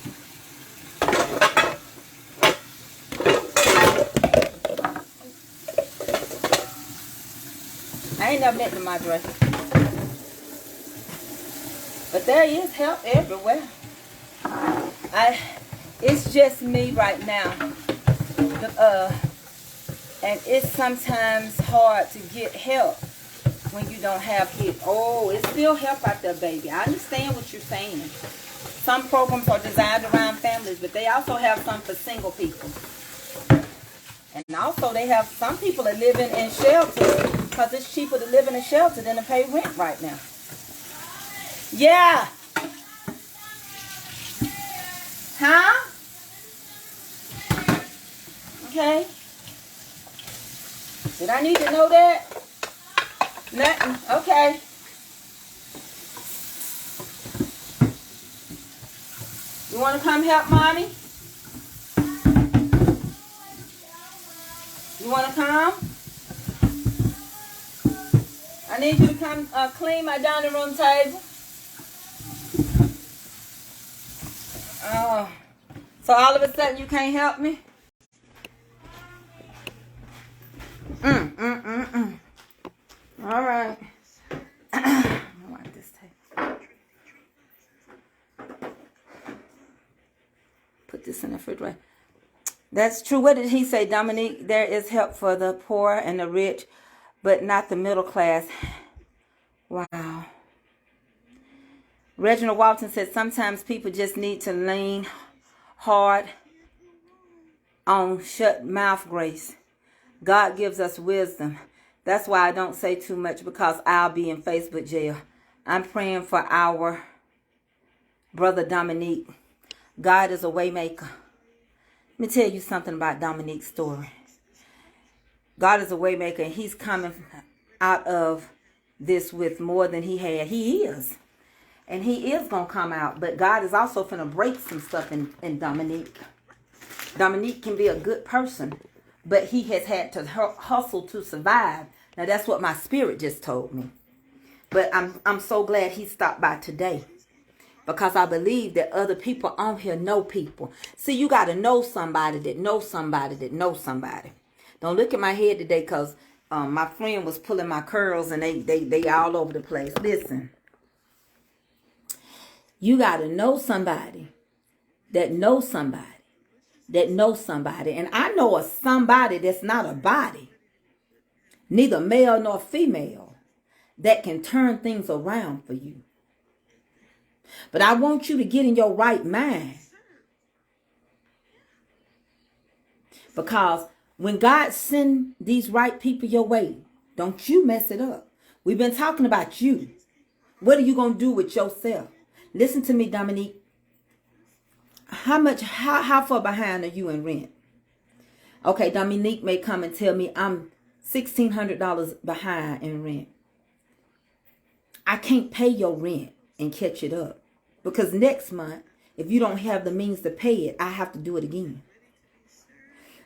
A: I ain't never met Demadre. But there is help everywhere. It's just me right now. And it's sometimes hard to get help when you don't have it. Oh, it's still help out there, baby. I understand what you're saying. Some programs are designed around families, but they also have some for single people. And also they have some people that live in shelters because it's cheaper to live in a shelter than to pay rent right now. Yeah. Huh? Okay. Did I need to know that? Nothing. Okay. You want to come help mommy? You want to come? I need you to come clean my dining room table. Oh. So all of a sudden you can't help me? All right. I like this table. Put this in the refrigerator. That's true. What did he say, Dominique? There is help for the poor and the rich, but not the middle class. Wow. Reginald Walton said sometimes people just need to lean hard on shut mouth grace. God gives us wisdom. That's why I don't say too much, because I'll be in Facebook jail. I'm praying for our brother Dominique. God is a way maker. Let me tell you something about Dominique's story. God is a way maker, and he's coming out of this with more than he had. He is. And he is going to come out. But God is also going to break some stuff in Dominique. Dominique can be a good person, but he has had to hustle to survive. Now, that's what my spirit just told me. But I'm so glad he stopped by today, because I believe that other people on here know people. See, you got to know somebody that knows somebody that knows somebody. Don't look at my head today, because my friend was pulling my curls and they all over the place. Listen. You got to know somebody that knows somebody that knows somebody. And I know a somebody that's not a body, neither male nor female, that can turn things around for you. But I want you to get in your right mind. Because when God sends these right people your way, don't you mess it up. We've been talking about you. What are you going to do with yourself? Listen to me, Dominique. How far behind are you in rent? Okay, Dominique may come and tell me I'm $1,600 behind in rent. I can't pay your rent and catch it up, because next month, if you don't have the means to pay it, I have to do it again.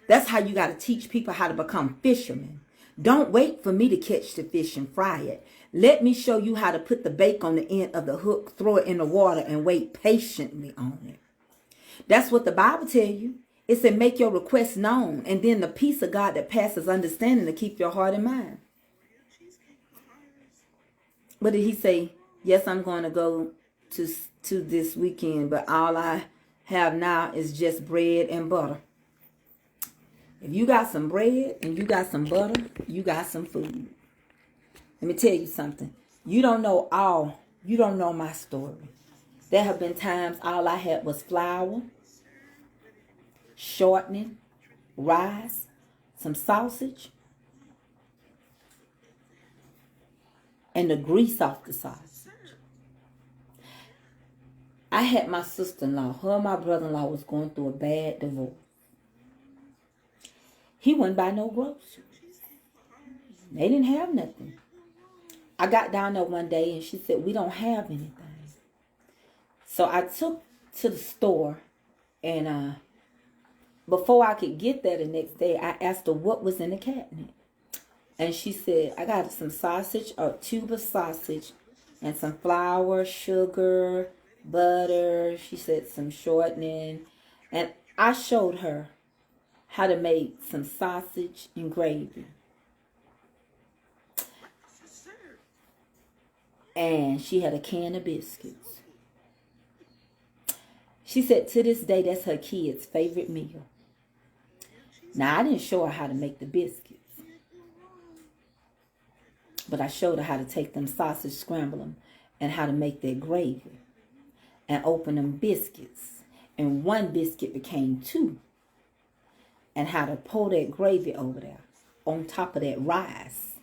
A: That's how you got to teach people how to become fishermen. Don't wait for me to catch the fish and fry it. Let me show you how to put the bait on the end of the hook, throw it in the water, and wait patiently on it. That's what the Bible tells you. It said, make your requests known, and then the peace of God that passes understanding to keep your heart and mind. What did he say? Yes, I'm going to go to this weekend, but all I have now is just bread and butter. If you got some bread and you got some butter, you got some food. Let me tell you something. You don't know my story. There have been times all I had was flour, shortening, rice, some sausage, and the grease off the sausage. I had my sister-in-law, her and my brother-in-law was going through a bad divorce. He wouldn't buy no groceries. They didn't have nothing. I got down there one day and she said, we don't have anything. So I took to the store, and before I could get there the next day, I asked her what was in the cabinet. And she said, I got some sausage, a tube of sausage, and some flour, sugar, butter. She said some shortening. And I showed her how to make some sausage and gravy. And she had a can of biscuits. She said to this day, that's her kid's favorite meal. Now, I didn't show her how to make the biscuits, but I showed her how to take them sausage, scramble them, and how to make their gravy and open them biscuits. And one biscuit became two. And how to pour that gravy over there on top of that rice.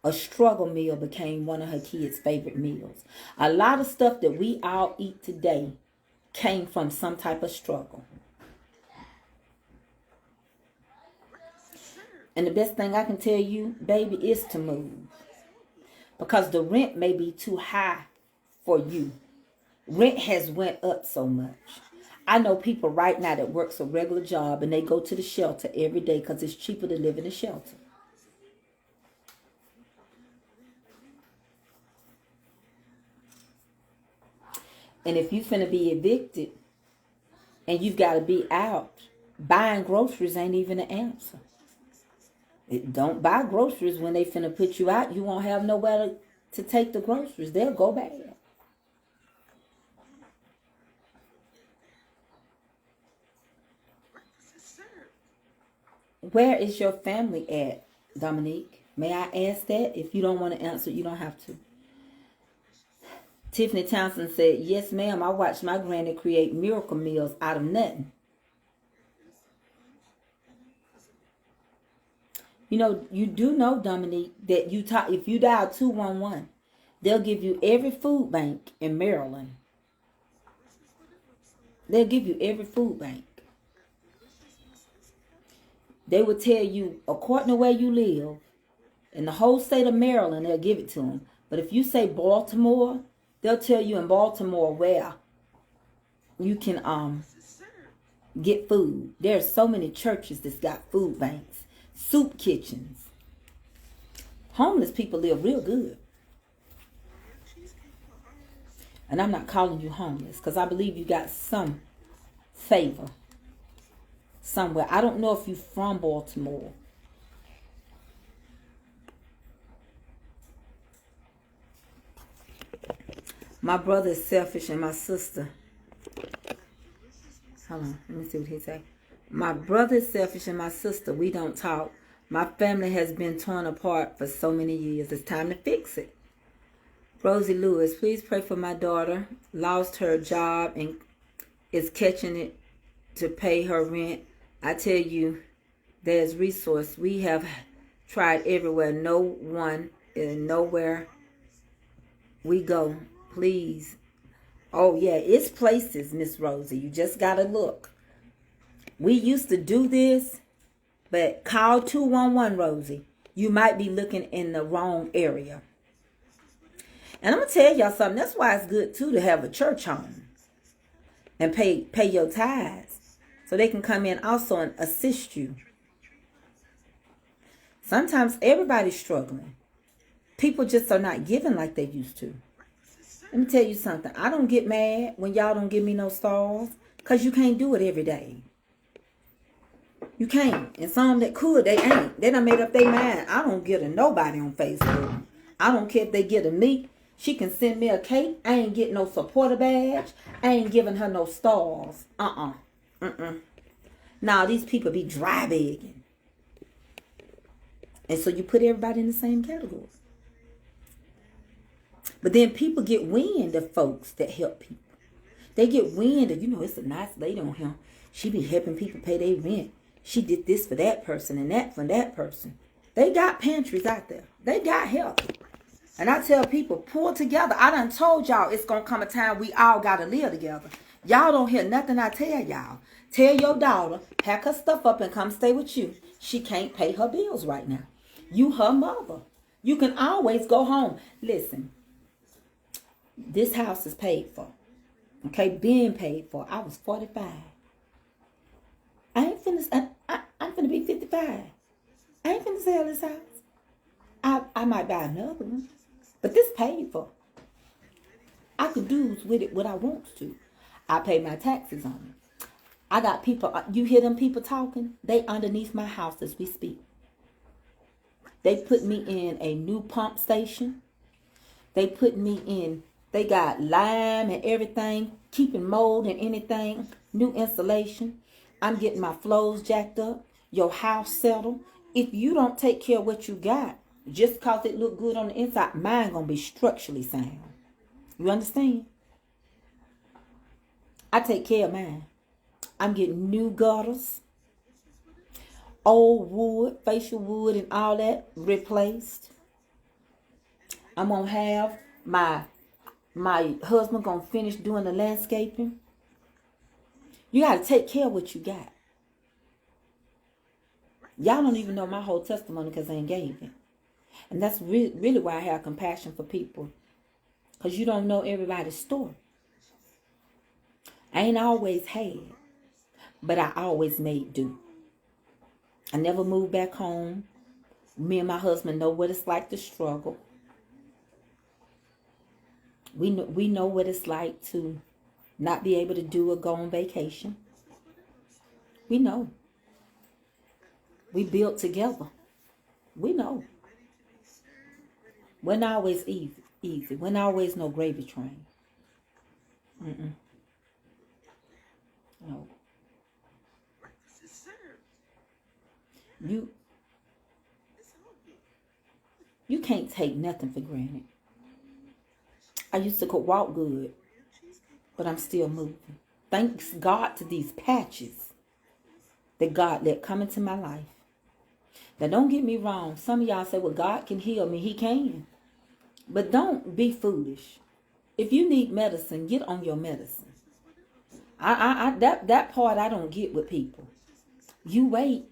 A: a struggle meal became one of her kids' favorite meals. A lot of stuff that we all eat today came from some type of struggle. And the best thing I can tell you, baby, is to move. Because the rent may be too high for you. Rent has went up so much. I know people right now that works a regular job and they go to the shelter every day because it's cheaper to live in a shelter. And if you finna be evicted and you've got to be out, buying groceries ain't even an answer. Don't buy groceries when they finna put you out. You won't have nowhere to take the groceries. They'll go bad. Where is your family at, Dominique? May I ask that? If you don't want to answer, you don't have to. Tiffany Townsend said, yes, ma'am. I watched my granny create miracle meals out of nothing. You know, you do know, Dominique, that if you dial 211, they'll give you every food bank in Maryland. They'll give you every food bank. They will tell you, according to where you live, in the whole state of Maryland, they'll give it to them. But if you say Baltimore, they'll tell you in Baltimore where you can get food. There's so many churches that's got food banks, soup kitchens. Homeless people live real good. And I'm not calling you homeless because I believe you got some favor somewhere. I don't know if you're from Baltimore. My brother is selfish and my sister. Hold on, let me see what he say. My brother is selfish and my sister, we don't talk. My family has been torn apart for so many years. It's time to fix it. Rosie Lewis, please pray for my daughter. Lost her job and is catching it to pay her rent. I tell you, there's resource. We have tried everywhere. No one and nowhere we go. Please. Oh, yeah, it's places, Miss Rosie. You just got to look. We used to do this, but call 211, Rosie. You might be looking in the wrong area. And I'm going to tell y'all something. That's why it's good, too, to have a church home and pay your tithes so they can come in also and assist you. Sometimes everybody's struggling. People just are not giving like they used to. Let me tell you something. I don't get mad when y'all don't give me no stars because you can't do it every day. You can't. And some that could, they ain't. They done made up their mind. I don't get to nobody on Facebook. I don't care if they get to me. She can send me a cake. I ain't getting no supporter badge. I ain't giving her no stars. Now these people be dry begging. And so you put everybody in the same category. But then people get wind of folks that help people. They get wind of, it's a nice lady on here. She be helping people pay their rent. She did this for that person and that for that person. They got pantries out there. They got help. And I tell people, pull together. I done told y'all it's going to come a time we all got to live together. Y'all don't hear nothing I tell y'all. Tell your daughter, pack her stuff up and come stay with you. She can't pay her bills right now. You her mother. You can always go home. Listen, this house is paid for. Okay, being paid for. I was 45. I ain't finished. I'm finna be 55. I ain't finna sell this house. I might buy another one. But this paid for. I could do with it what I want to. I pay my taxes on it. I got people, you hear them people talking? They underneath my house as we speak. They put me in a new pump station. They put me in, they got lime and everything, keeping mold and anything, new installation. I'm getting my flows jacked up, your house settled. If you don't take care of what you got, just because it look good on the inside, mine gonna be structurally sound. You understand? I take care of mine. I'm getting new gutters, old wood, facial wood and all that replaced. I'm gonna have my husband gonna finish doing the landscaping. You gotta take care of what you got. Y'all don't even know my whole testimony because I ain't gave it. And that's really why I have compassion for people. Because you don't know everybody's story. I ain't always had, but I always made do. I never moved back home. Me and my husband know what it's like to struggle. We know what it's like to not be able to do or go on vacation. We know. We built together. We know. Wasn't always easy. Wasn't always no gravy train. No. You can't take nothing for granted. I used to could walk good, but I'm still moving. Thanks God to these patches that God let come into my life. Now don't get me wrong. Some of y'all say, well, God can heal me. He can. But don't be foolish. If you need medicine, get on your medicine. That part I don't get with people. You wait.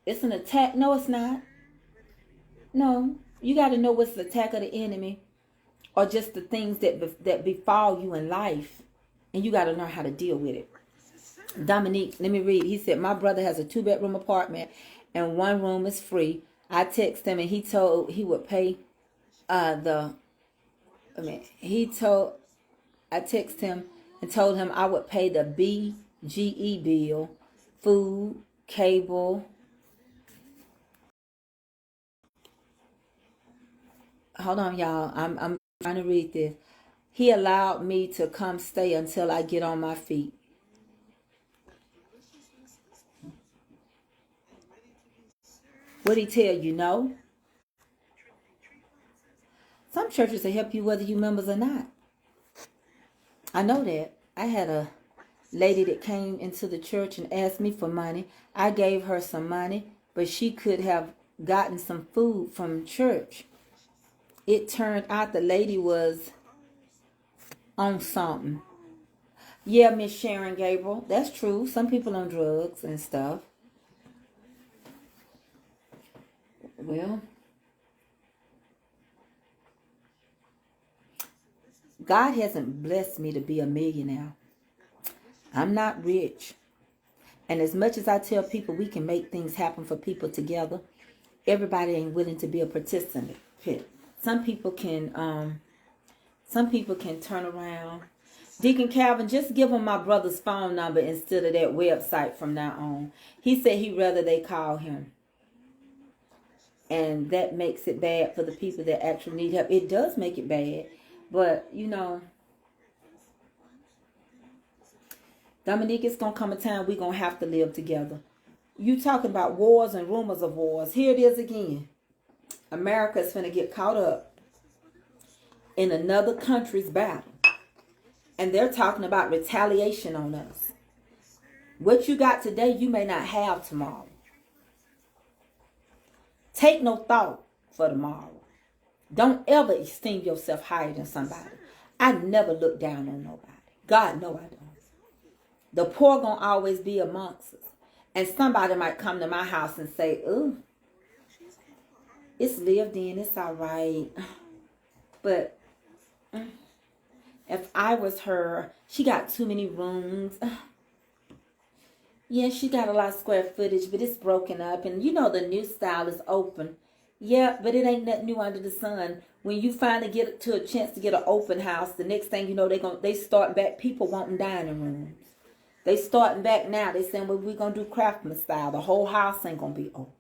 A: It's an attack. No, it's not. No. You got to know what's the attack of the enemy or just the things that befall you in life. And you got to learn how to deal with it. Dominique, let me read. He said, my brother has a 2-bedroom apartment and 1 room is free. I text him and he told he would pay I texted him and told him I would pay the BGE bill, food, cable. Hold on, y'all. I'm trying to read this. He allowed me to come stay until I get on my feet. What'd he tell you? No? Some churches will help you whether you members or not. I know that. I had a lady that came into the church and asked me for money. I gave her some money, but she could have gotten some food from church. It turned out the lady was on something. Yeah, Miss Sharon Gabriel, that's true. Some people on drugs and stuff. Well, God hasn't blessed me to be a millionaire. I'm not rich. And as much as I tell people we can make things happen for people together, everybody ain't willing to be a participant. Some people can turn around. Deacon Calvin, just give him my brother's phone number instead of that website from now on. He said he'd rather they call him. And that makes it bad for the people that actually need help. It does make it bad. But, you know, Dominique, it's going to come a time we're going to have to live together. You talking about wars and rumors of wars. Here it is again. America is going to get caught up in another country's battle. And they're talking about retaliation on us. What you got today, you may not have tomorrow. Take no thought for tomorrow. Don't ever esteem yourself higher than somebody. I never look down on nobody. God know I don't. The poor gonna always be amongst us. And somebody might come to my house and say, ooh, it's lived in, it's all right. But if I was her, she got too many rooms. Yeah, she got a lot of square footage, but it's broken up. And you know the new style is open. Yeah, but it ain't nothing new under the sun. When you finally get to a chance to get an open house, the next thing you know, they start back people wanting dining rooms. They starting back now. They saying, well, we're going to do craftsman style. The whole house ain't going to be open.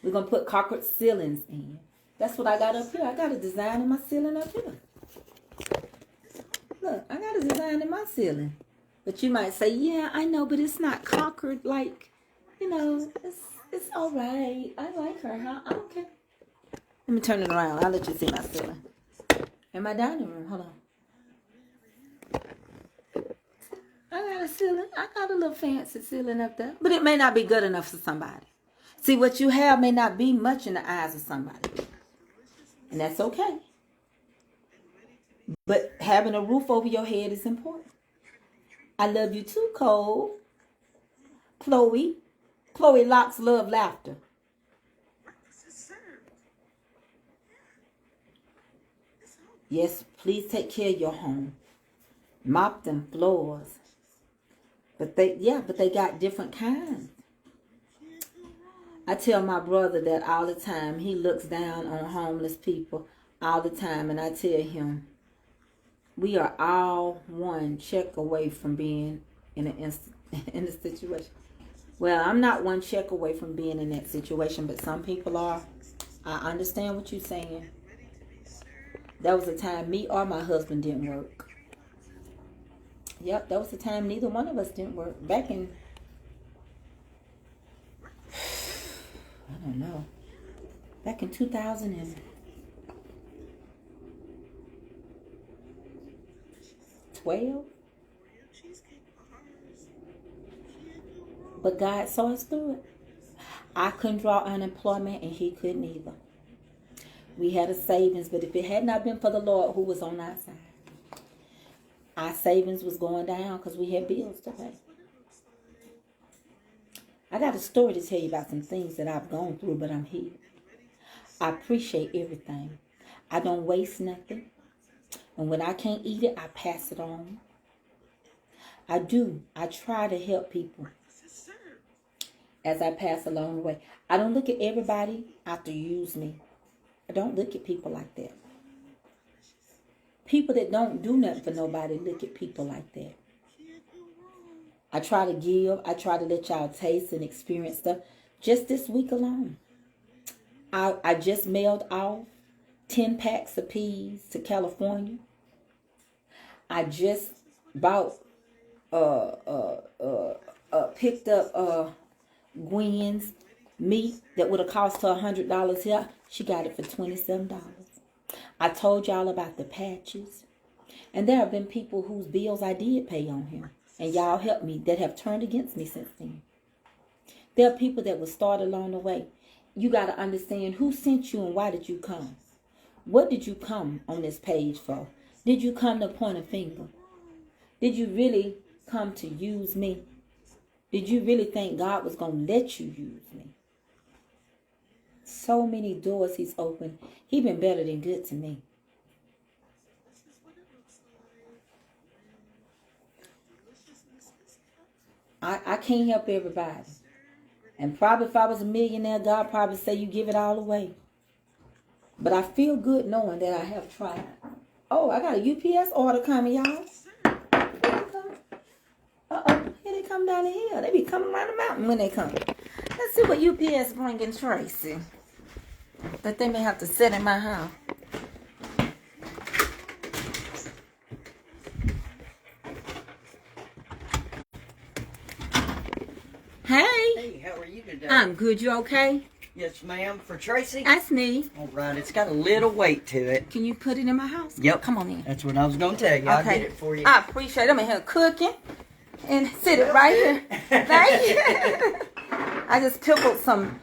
A: We're going to put concrete ceilings in. That's what I got up here. I got a design in my ceiling up here. Look, I got a design in my ceiling. But you might say, yeah, I know, but it's not conquered like, you know, it's all right. I like her, huh? I don't care. Let me turn it around. I'll let you see my ceiling. In my dining room. Hold on. I got a ceiling. I got a little fancy ceiling up there. But it may not be good enough for somebody. See, what you have may not be much in the eyes of somebody. And that's okay. But having a roof over your head is important. I love you too, Cole. Chloe. Chloe Locks love laughter. Yes, please take care of your home. Mop them floors. But they got different kinds. I tell my brother that all the time. He looks down on homeless people all the time. And I tell him, we are all one check away from being in a situation. Well, I'm not one check away from being in that situation, but some people are. I understand what you're saying. That was a time me or my husband didn't work. Yep, that was the time neither one of us didn't work. Back in, I don't know, back in 2012. But God saw us through it. I couldn't draw unemployment and he couldn't either. We had a savings, but if it had not been for the Lord who was on our side, our savings was going down because we had bills to pay. I got a story to tell you about some things that I've gone through, but I'm here. I appreciate everything. I don't waste nothing. And when I can't eat it, I pass it on. I do. I try to help people as I pass along the way. I don't look at everybody out to use me. I don't look at people like that. People that don't do nothing for nobody look at people like that. I try to give. I try to let y'all taste and experience stuff. Just this week alone, I just mailed off 10 packs of peas to California. I just bought, picked up Gwen's meat that would have cost her $100 here. She got it for $27. I told y'all about the patches. And there have been people whose bills I did pay on here. And y'all helped me that have turned against me since then. There are people that will start along the way. You got to understand who sent you and why did you come. What did you come on this page for? Did you come to point a finger? Did you really come to use me? Did you really think God was going to let you use me? So many doors he's opened. He been better than good to me. I can't help everybody. And probably if I was a millionaire, God probably say you give it all away. But I feel good knowing that I have tried. Oh, I got a UPS order coming, y'all. Uh-oh, here they come down the hill. They be coming around the mountain when they come. Let's see what UPS bringing Tracy. That they may have to sit in my house.
C: Hey, how are you today?
A: I'm good. You okay?
C: Yes, ma'am. For Tracy?
A: That's me.
C: All right. It's got a little weight to it.
A: Can you put it in my house?
C: Yep.
A: Come on in.
C: That's what I was going to tell you. I'll get it for you.
A: I appreciate it. I'm in here cooking. And sit it right here. Thank you. I just pickled some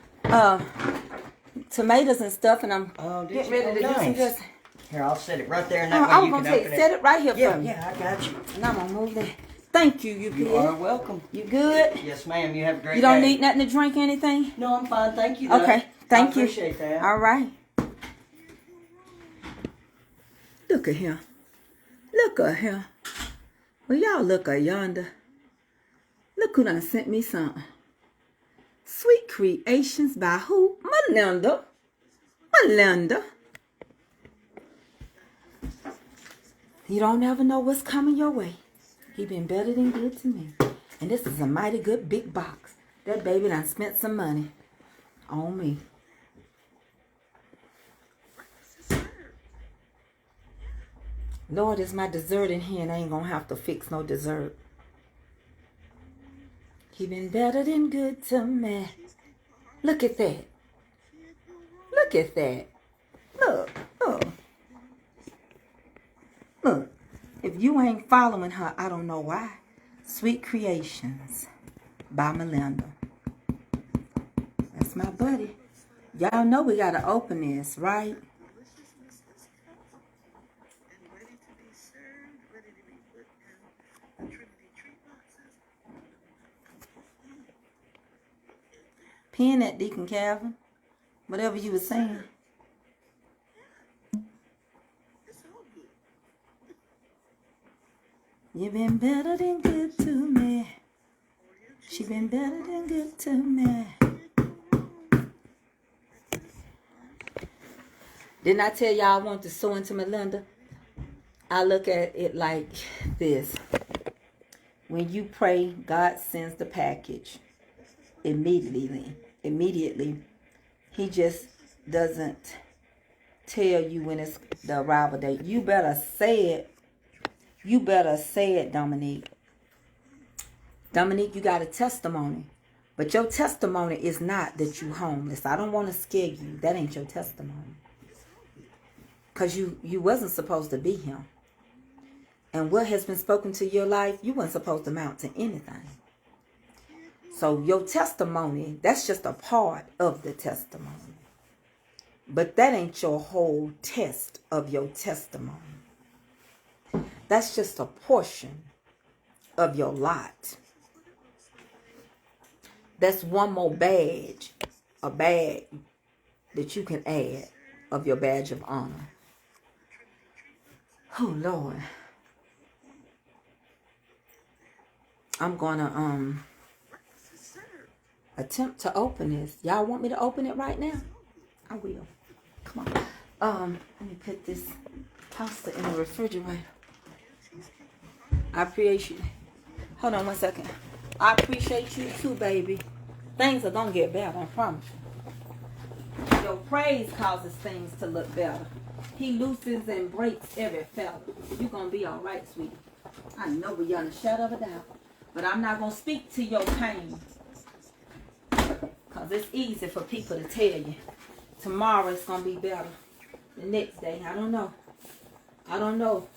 A: tomatoes and stuff, and I'm getting ready to do some dressing.
C: Here, I'll set it right there, and that
A: I
C: way
A: was
C: you can
A: going to
C: open it.
A: set it right here for me.
C: Yeah, I got you.
A: And I'm going to move that. Thank you, UPS.
C: You are welcome.
A: You good?
C: Yes, ma'am. You have a great day.
A: You don't need nothing to drink or anything?
C: No, I'm fine. Thank you, though.
A: Okay. Thank you.
C: I appreciate that.
A: All right. Look at him. Look at him. Well, y'all look at yonder. Look who done sent me something. Sweet Creations by who? Melinda. Melinda. You don't ever know what's coming your way. He been better than good to me. And this is a mighty good big box. That baby done spent some money on me. Lord, it's my dessert in here and I ain't gonna have to fix no dessert. He been better than good to me. Look at that. Look at that. Look. Look. Look. If you ain't following her, I don't know why. Sweet Creations by Melinda. That's my buddy. Y'all know we gotta open this, right? pen at Deacon Calvin. Whatever you were saying. You've been better than good to me. She been better than good to me. Didn't I tell y'all I want to sew into Melinda? I look at it like this. When you pray, God sends the package immediately. He just doesn't tell you when it's the arrival date. You better say it. You better say it, Dominique. Dominique, you got a testimony. But your testimony is not that you homeless. I don't want to scare you. That ain't your testimony. Because you wasn't supposed to be him. And what has been spoken to your life, you weren't supposed to amount to anything. So your testimony, that's just a part of the testimony. But that ain't your whole test of your testimony. That's just a portion of your lot. That's one more badge, a bag that you can add of your badge of honor. Oh, Lord. I'm going to attempt to open this. Y'all want me to open it right now? I will. Come on. Let me put this pasta in the refrigerator. I appreciate you. Hold on one second. I appreciate you too, baby. Things are going to get better, I promise you. Your praise causes things to look better. He loosens and breaks every feather. You're going to be all right, sweetie. I know beyond a shadow of a doubt. But I'm not going to speak to your pain. Because it's easy for people to tell you. Tomorrow it's going to be better. The next day, I don't know. I don't know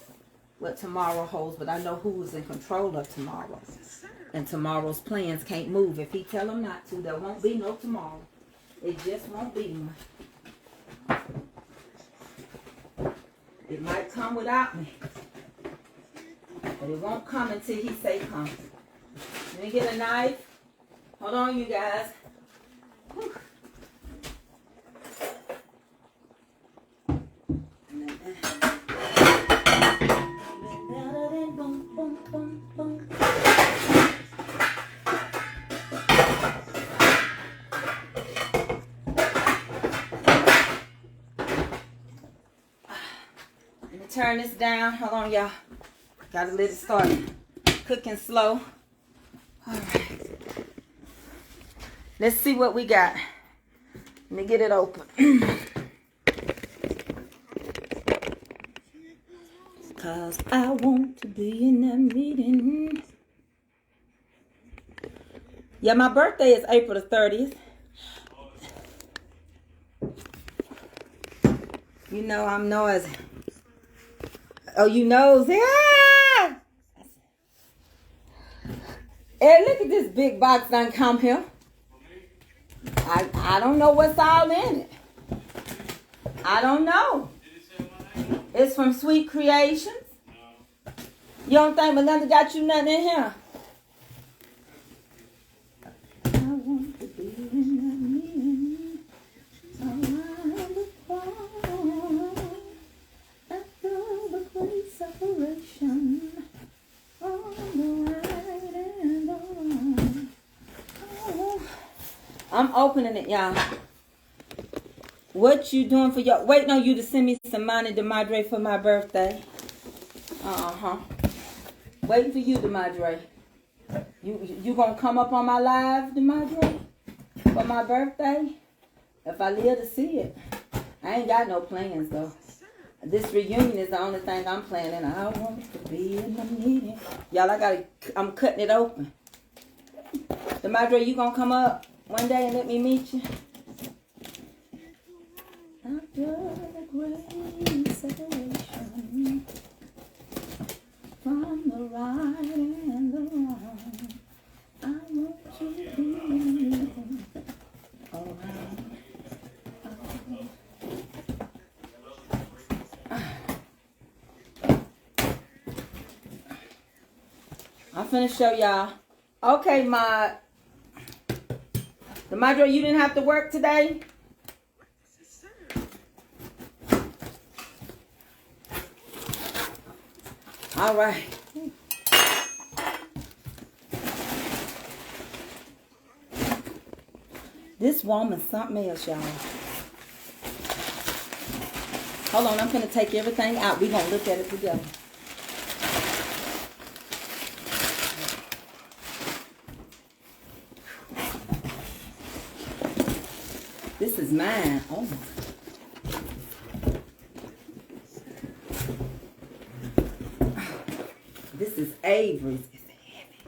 A: what tomorrow holds, but I know who is in control of tomorrow. And tomorrow's plans can't move. If he tell them not to, there won't be no tomorrow. It just won't be one. It might come without me. But it won't come until he say come. Let me get a knife. Hold on, you guys. Whew. Let me turn this down. Hold on, y'all. Gotta let it start cooking slow. All right. Let's see what we got. Let me get it open. Cause I want to be in that meeting. Yeah, my birthday is April the 30th. You know I'm noisy. Oh, you nosy? Ah! Hey, look at this big box done come here. I don't know what's all in it. I don't know. It's from Sweet Creations. You don't think Melinda got you nothing in here? I want to be in that meeting around the throne after the great separation on the right and the wrong. Oh, I'm opening it, y'all. What you doing for your... Waiting on you to send me some money to Madre for my birthday. Waiting for you, DeMadre. You gonna come up on my live, DeMadre, for my birthday? If I live to see it. I ain't got no plans, though. This reunion is the only thing I'm planning. I want to be in the meeting. Y'all, I'm cutting it open. DeMadre, you gonna come up one day and let me meet you? After the great separation from the right and the wrong, I want to be around. I'm finna show y'all. Okay, DeMadre, you didn't have to work today? All right. This woman's something else, y'all. Hold on, I'm going to take everything out. We're going to look at it together. This is mine. Oh my. This is Avery's. It's heavy.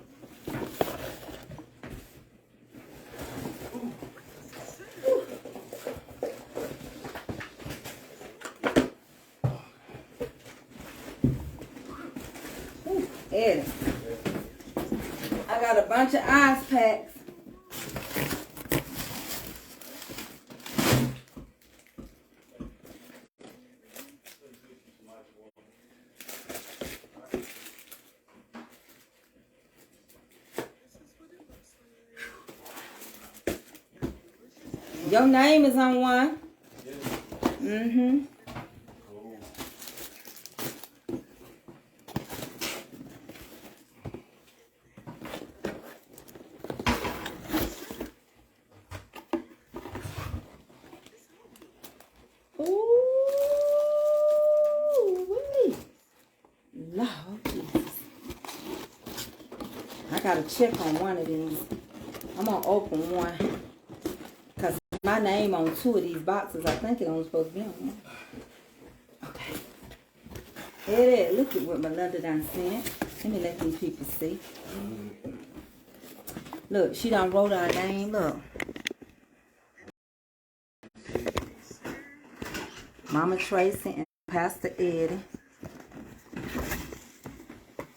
A: Ooh, Eddie. I got a bunch of ice packs. Your name is on one. Mm-hmm. Ooh, wait. Lord Jesus. I gotta check on one of these. I'm gonna open one. Because my name on two of these boxes, I think it only supposed to be on one. Okay. Hey, look at what Melinda done sent. Let me let these people see. Look, she done wrote our name. Look. Mama Tracy and Pastor Eddie.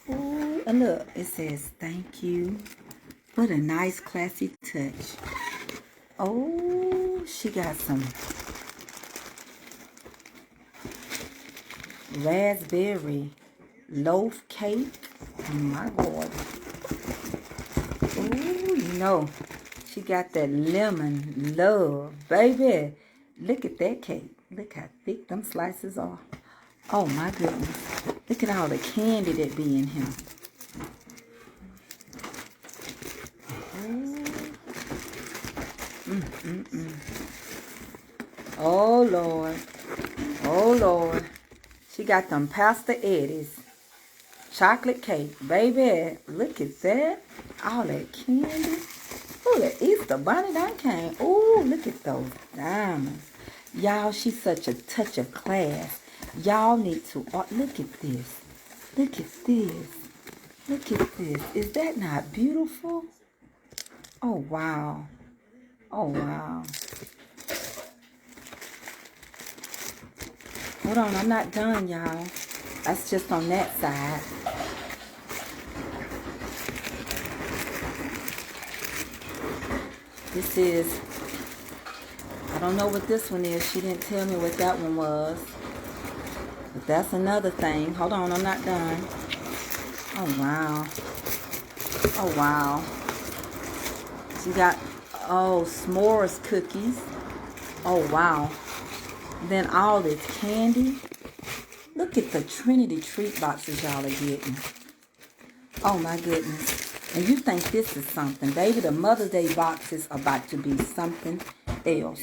A: Ooh, and look, it says, thank you. What a nice, classy touch. Oh, she got some raspberry loaf cake. Oh my God. Oh, you know, she got that lemon love, baby. Look at that cake. Look how thick them slices are. Oh my goodness. Look at all the candy that be in here. Oh Lord. Oh Lord. She got them Pastor Eddie's chocolate cake. Baby, look at that. All that candy. Oh, the Easter bunny done came. Oh, look at those diamonds. Y'all, she's such a touch of class. Y'all need to, look at this. Look at this. Look at this. Is that not beautiful? Oh, wow. Oh, wow. Hold on, I'm not done, y'all. That's just on that side. This is, I don't know what this one is. She didn't tell me what that one was. But that's another thing. Hold on, I'm not done. Oh, wow. Oh, wow. She got, oh, s'mores cookies. Oh, wow. Then all this candy. Look at the Trinity treat boxes y'all are getting. Oh, my goodness. And you think this is something. Baby, the Mother's Day boxes are about to be something else.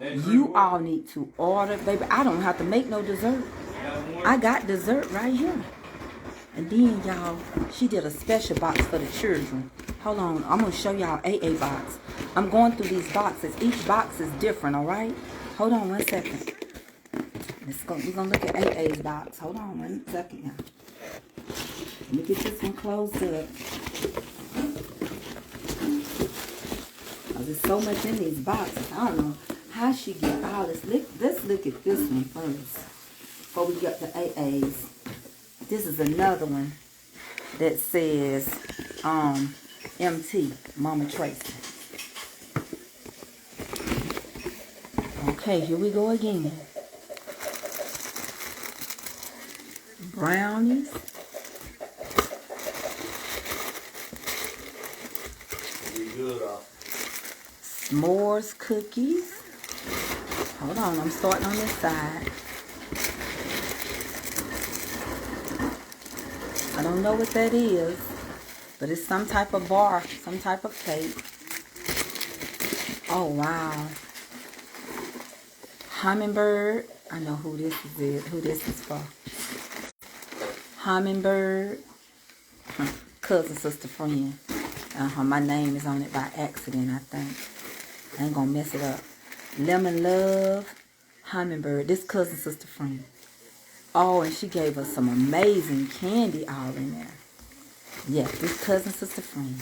A: You all need to order. Baby, I don't have to make no dessert. I got dessert right here. And then, y'all, she did a special box for the children. Hold on. I'm going to show y'all AA box. I'm going through these boxes. Each box is different, all right? Hold on 1 second. We're going to look at AA's box. Hold on 1 second, y'all. Let me get this one closed up. There's so much in these boxes. I don't know how she get all this. Let's look at this one first before we get to AA's. This is another one that says MT, Mama Tracy. Okay, here we go again. Brownies. S'mores cookies. Hold on, I'm starting on this side. I don't know what that is, but it's some type of bar, some type of cake. Oh, wow. Hummingbird. I know who this is for. Hummingbird. Cousin, sister, friend. My name is on it by accident, I think. I ain't gonna mess it up. Lemon Love. Hummingbird. This cousin, sister, friend. Oh, and she gave us some amazing candy all in there. Yes, this cousin, sister, friend.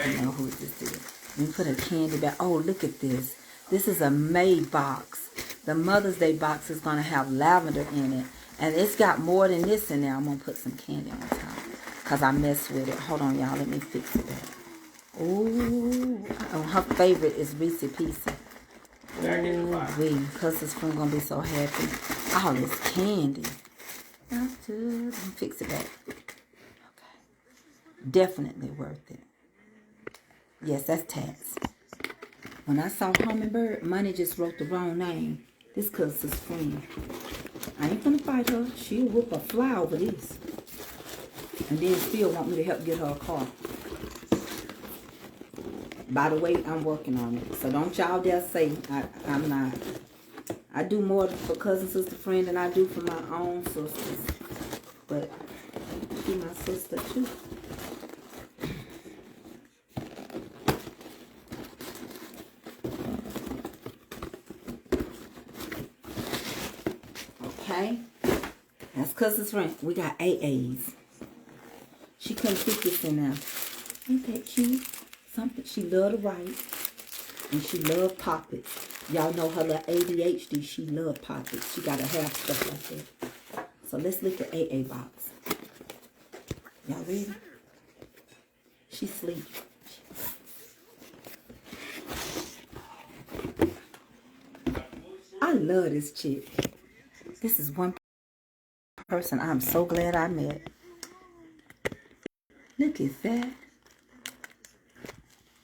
A: I know who this is. Let me put a candy back. Oh, look at this. This is a May box. The Mother's Day box is going to have lavender in it. And it's got more than this in there. I'm going to put some candy on top. Because I messed with it. Hold on, y'all. Let me fix it back. Ooh. Oh, her favorite is Reese Pieces. Ooh, cousin's friend going to be so happy. All this candy. That's good. Let me fix it back. Okay. Definitely worth it. Yes, that's Tats. When I saw Hummingbird, Money just wrote the wrong name. This cousin's friend. I ain't gonna fight her. She'll whoop a fly over this. And then still want me to help get her a car. By the way, I'm working on it. So don't y'all dare say I'm not. I do more for cousin, sister, friend than I do for my own sisters. But she my sister too. Okay, that's cousin's friend. We got AAs. She couldn't fit this in there. Ain't that cute? Something she loved to write, and she loved poppets. Y'all know her little ADHD. She loved poppets. She gotta have stuff like that. So let's look at AA box. Y'all ready? She sleep. I love this chick. This is one person I'm so glad I met. Look at that.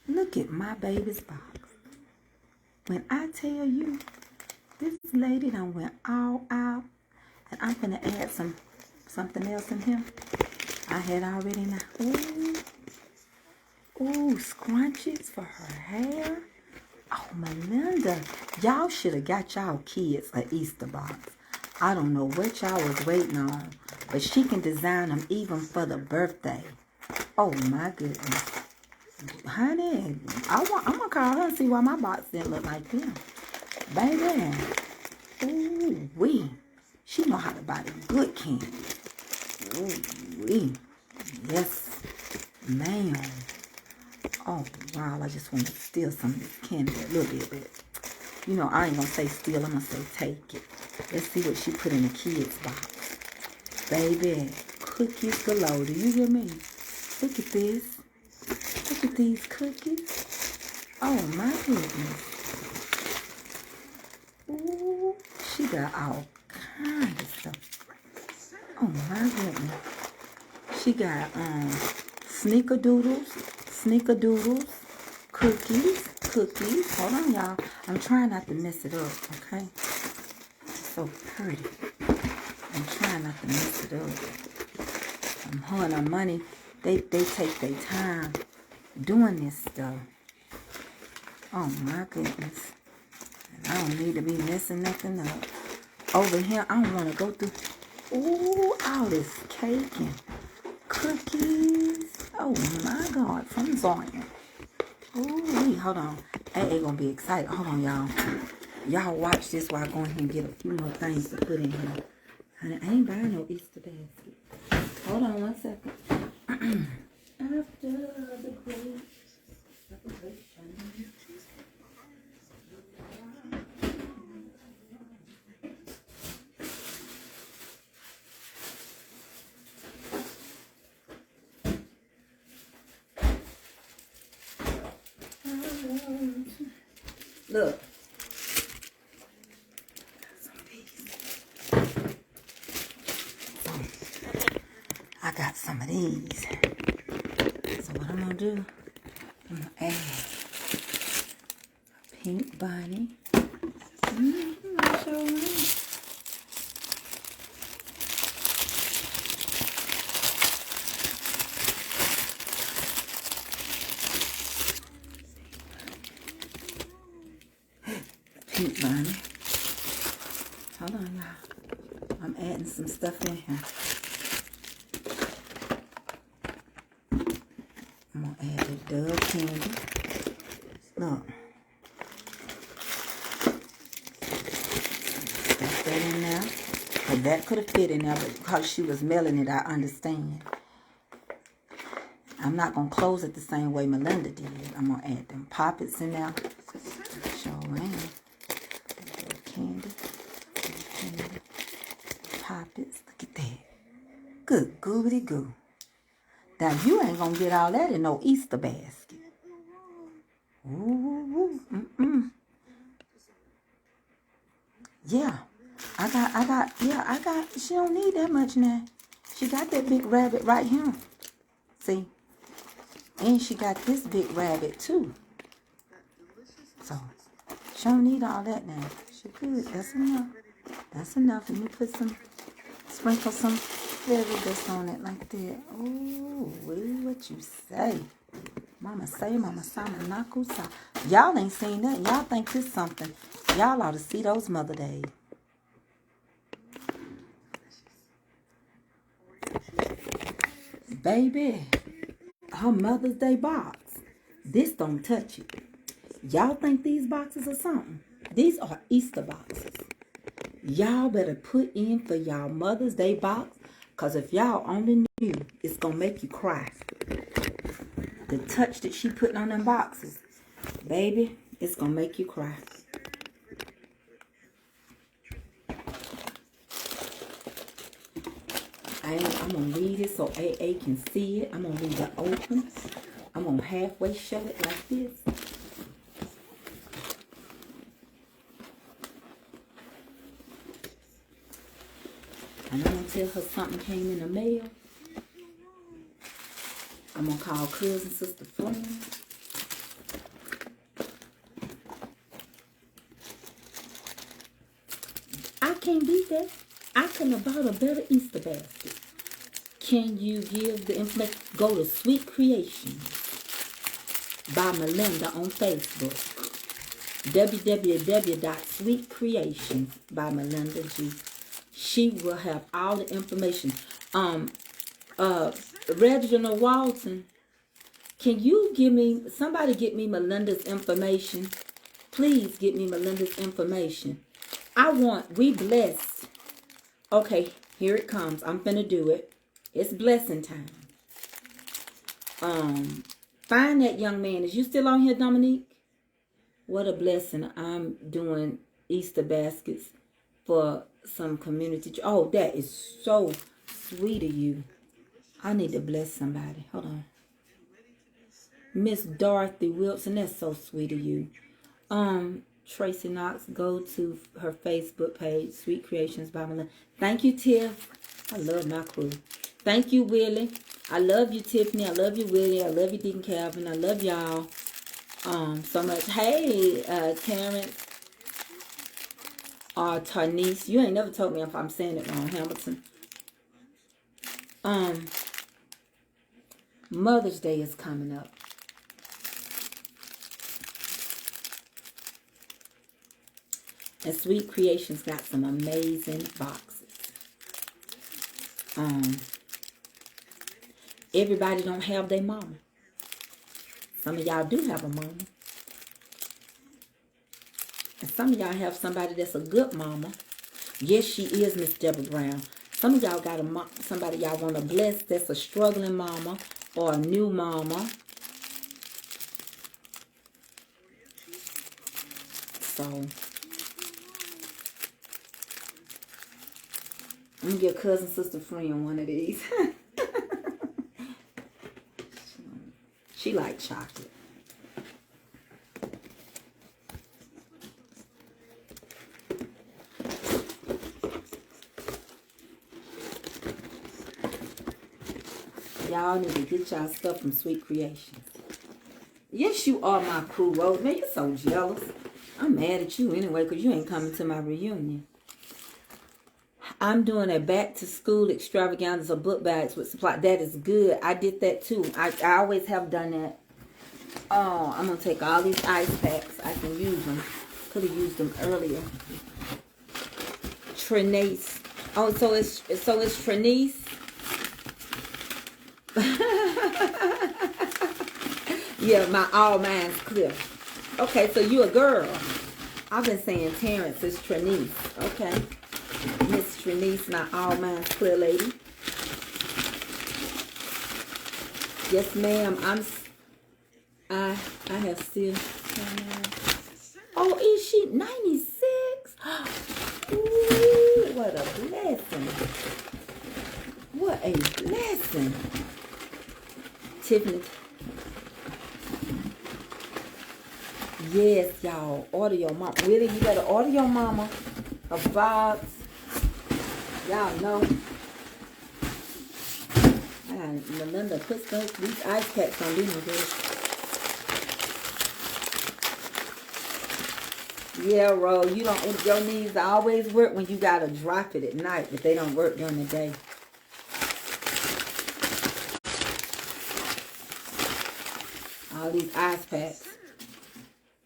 A: Look at my baby's box. When I tell you, this lady done went all out, and I'm gonna add something else in here. I had already now. Ooh, scrunchies for her hair. Oh, Melinda, y'all should have got y'all kids an Easter box. I don't know what y'all was waiting on, but she can design them even for the birthday. Oh my goodness. Honey, I'm going to call her and see why my box didn't look like them. Baby. Ooh, wee. She know how to buy the good candy. Ooh, wee. Yes, ma'am. Oh, wow, I just want to steal some of this candy a little bit. But, you know, I ain't going to say steal. I'm going to say take it. Let's see what she put in the kids' box. Baby, cookies galore. Do you hear me? Look at this. Look at these cookies. Oh, my goodness. Ooh, she got all kinds of stuff. Oh, my goodness. She got sneakerdoodles, cookies. Hold on, y'all. I'm trying not to mess it up, okay? It's so pretty. I'm trying not to mess it up. Her and her money, they take their time doing this stuff. Oh my goodness. And I don't need to be messing nothing up. Over here, I don't want to go through. Ooh, all this cake and cookies. Oh my God, from Zion. Ooh, hold on. AA gonna be excited. Hold on, y'all. Y'all watch this while I go in here and get a few more things to put in here. Honey, I ain't buying no Easter basket. Hold on one second. After the great separation. Look. I got some of these. So what I'm gonna do, I'm gonna add pink bunny. I sure am. Pink bunny. Hold on, y'all. I'm adding some stuff in here. I'm gonna add the Dove candy. Look. Stuff that in there. But that could have fit in there, but because she was mailing it, I understand. I'm not gonna close it the same way Melinda did. I'm gonna add them poppets in there. Sure am. Candy. Poppets. Look at that. Good goobity goo. Now you ain't gonna get all that in no Easter basket. Ooh, Yeah. I got, she don't need that much now. She got that big rabbit right here. See? And she got this big rabbit too. So, she don't need all that now. She good. That's enough. That's enough. Let me put some, sprinkle some flavor dust on it like that. Ooh, what you say? Mama say, mama sama nakusa. Y'all ain't seen that. Y'all think this something. Y'all ought to see those Mother Days. Baby, her Mother's Day box. This don't touch it. Y'all think these boxes are something? These are Easter boxes. Y'all better put in for y'all Mother's Day box, because if y'all only knew, it's going to make you cry. The touch that she putting on them boxes, baby, it's going to make you cry. I'm going to read it so AA can see it. I'm going to leave it open. I'm going to halfway shut it like this. And I'm going to tell her something came in the mail. I'm going to call cousin, sister, friend. I can't beat that. I couldn't have bought a better Easter basket. Can you give the information? Go to Sweet Creations by Melinda on Facebook. www.sweetcreations by Melinda G. She will have all the information. Reginald Walton, can you give me, somebody get me Melinda's information? Please get me Melinda's information. We blessed. Okay, here it comes. I'm finna do it. It's blessing time. Find that young man. Is you still on here, Dominique? What a blessing. I'm doing Easter baskets for some community. Oh, that is so sweet of you. I need to bless somebody. Hold on. Miss Dorothy Wilson, that's so sweet of you. Tracy Knox, go to her Facebook page, Sweet Creations by Melinda. Thank you, Tiff. I love my crew. Thank you, Willie. I love you, Tiffany. I love you, Willie. I love you, Deacon Calvin. I love y'all so much. Hey, Terrence. Tarnice. You ain't never told me if I'm saying it wrong, Hamilton. Mother's Day is coming up. And Sweet Creations got some amazing boxes. Everybody don't have their mama. Some of y'all do have a mama. And some of y'all have somebody that's a good mama. Yes, she is Miss Deborah Brown. Some of y'all got somebody y'all want to bless that's a struggling mama or a new mama. So, I'm going to give cousin, sister, friend one of these. She like chocolate. Y'all need to get y'all stuff from Sweet Creations. Yes, you are my crew, Rose. Man, you're so jealous. I'm mad at you anyway because you ain't coming to my reunion. I'm doing a back to school extravaganza of book bags with supply. That is good. I did that too. I always have done that. Oh, I'm going to take all these ice packs. I can use them. Could have used them earlier. Trinice. Oh, so it's Trinice. Yeah, all mine's clear. Okay, so you a girl. I've been saying Terrence is Trinice. Okay. Miss Trinice, my all mine's clear lady. Yes, ma'am. I have still. Oh, is she 96? Ooh, what a blessing. What a blessing. Tiffany. Yes, y'all. Order your mama. Really, you better order your mama a box. Y'all know. Melinda puts these ice packs on these good. Yeah, Ro, you don't. Your knees always work when you gotta drop it at night, but they don't work during the day. All these ice packs.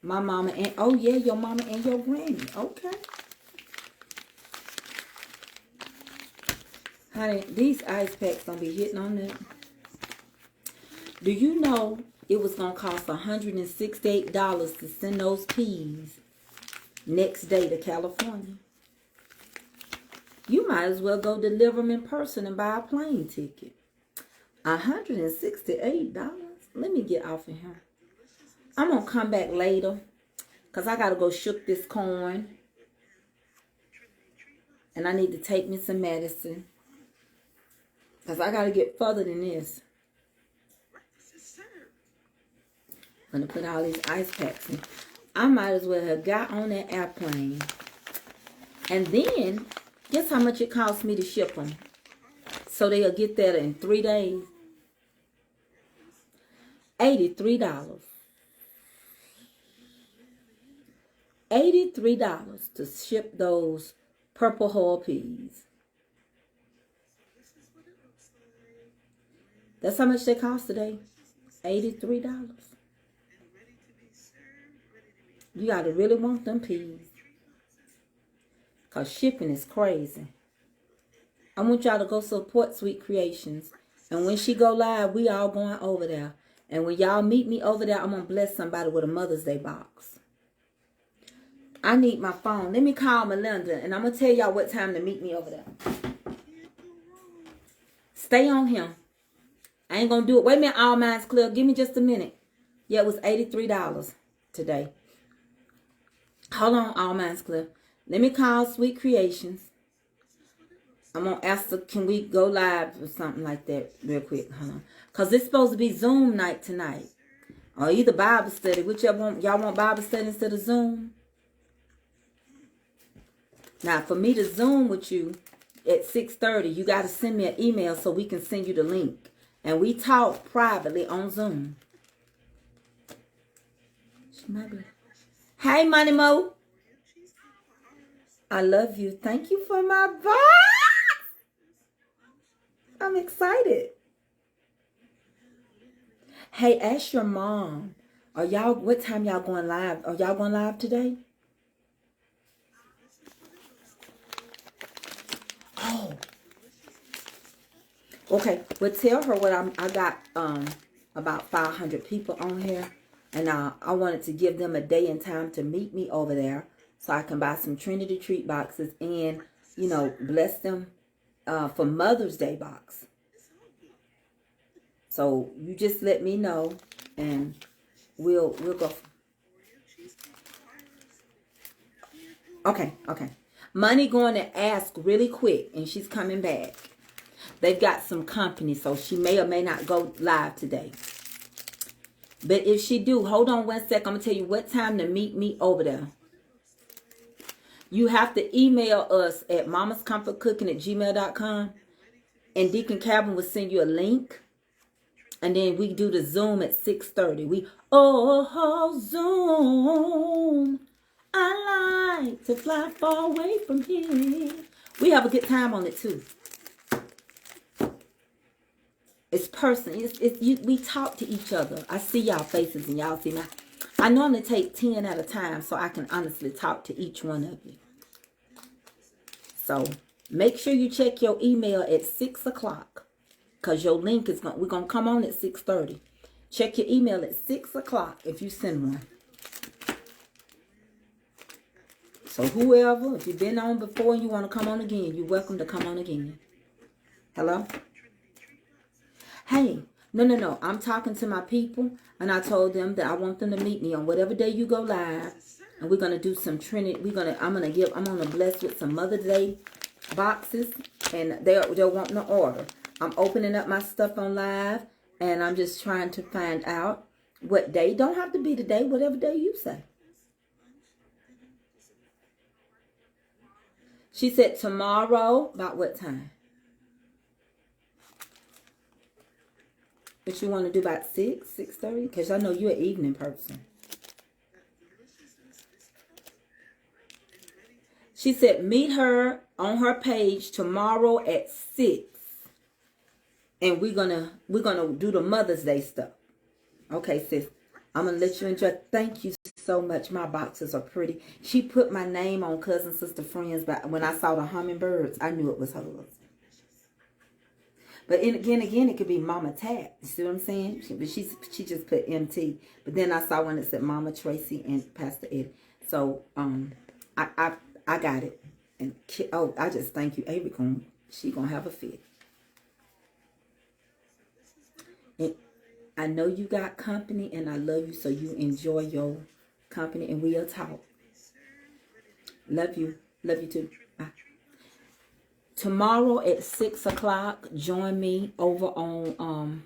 A: My mama and oh yeah, your mama and your granny. Okay. Honey, these ice packs gonna be hitting on that. Do you know it was gonna cost $168 to send those peas next day to California? You might as well go deliver them in person and buy a plane ticket. $168. Let me get off of here. I'm gonna come back later because I gotta go shook this corn. And I need to take me some medicine. Because I gotta get further than this. I'm gonna put all these ice packs in. I might as well have got on that airplane. And then, guess how much it cost me to ship them? So they'll get there in 3 days. $83. $83 to ship those purple whole peas. That's how much they cost today. $83. You gotta really want them peas. Cause shipping is crazy. I want y'all to go support Sweet Creations. And when she go live, we all going over there. And when y'all meet me over there, I'm gonna bless somebody with a Mother's Day box. I need my phone. Let me call Melinda and I'm gonna tell y'all what time to meet me over there. Stay on him. I ain't gonna do it. Wait a minute, all mine's clear. Give me just a minute. Yeah, it was $83 today. Hold on, all mine's clear. Let me call Sweet Creations. I'm gonna ask her, can we go live or something like that real quick? Hold on. Cause it's supposed to be Zoom night tonight. Or either Bible study. Whichever one. Y'all want Bible study instead of Zoom? Now, for me to Zoom with you at 6:30, you got to send me an email so we can send you the link. And we talk privately on Zoom. She might be. Hey, Money Mo. I love you. Thank you for my box. I'm excited. Hey, ask your mom. What time y'all going live? Are y'all going live today? Oh. Okay. Well, tell her what I got about 500 people on here. And I wanted to give them a day and time to meet me over there so I can buy some Trinity treat boxes and, bless them for Mother's Day box. So you just let me know and we'll go. Okay. Money going to ask really quick and she's coming back. They've got some company, so she may or may not go live today. But if she do, hold on 1 sec. I'm going to tell you what time to meet me over there. You have to email us at mamascomfortcooking@gmail.com. And Deacon Calvin will send you a link. And then we do the Zoom at 6:30. Zoom. I like to fly far away from here. We have a good time on it too. It's personal. We talk to each other. I see y'all faces and y'all see me. I normally take 10 at a time so I can honestly talk to each one of you. So make sure you check your email at 6 o'clock. Because your link is we're going to come on at 6:30. Check your email at 6 o'clock if you send one. So whoever, if you've been on before and you want to come on again, you're welcome to come on again. Hello? Hey, no. I'm talking to my people, and I told them that I want them to meet me on whatever day you go live, and we're gonna do some Trinity. I'm gonna bless with some Mother's Day boxes, and they'll want to order. I'm opening up my stuff on live, and I'm just trying to find out what day. Don't have to be the day, whatever day you say. She said tomorrow, about what time? But you want to do about 6:30? Because I know you're an evening person. She said meet her on her page tomorrow at 6. And we're gonna do the Mother's Day stuff. Okay, sis. I'm gonna let you enjoy. Thank you so much. My boxes are pretty. She put my name on Cousin Sister Friends, but when I saw the hummingbirds, I knew it was hers. But again, it could be Mama Tat. You see what I'm saying? She just put MT. But then I saw one that said Mama Tracy and Pastor Eddie. So I got it. And I just thank you, Avery. She gonna have a fit. And I know you got company, and I love you, so you enjoy your company, and we'll talk. Love you too. Bye. Tomorrow at 6 o'clock, join me over on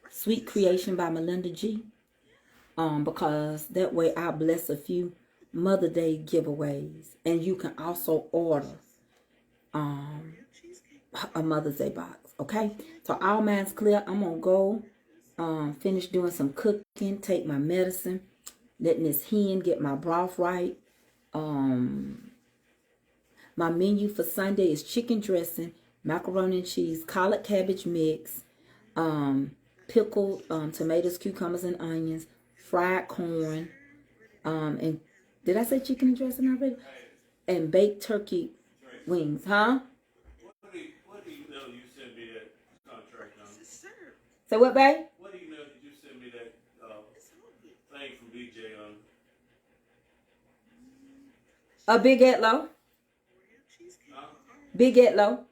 A: Sweet Creation by Melinda G. Because that way I'll bless a few Mother Day giveaways. And you can also order a Mother's Day box. Okay? So all mine's clear. I'm going to go finish doing some cooking, take my medicine, letting this hen get my broth right. My menu for Sunday is chicken dressing, macaroni and cheese, collard cabbage mix, pickled tomatoes, cucumbers, and onions, fried corn, and did I say chicken dressing already? And baked turkey wings, huh?
D: What email you sent me that contract on?
A: So what, babe?
D: What email did you send me that thing from BJ on?
A: A Big Etlo. Big Etlo.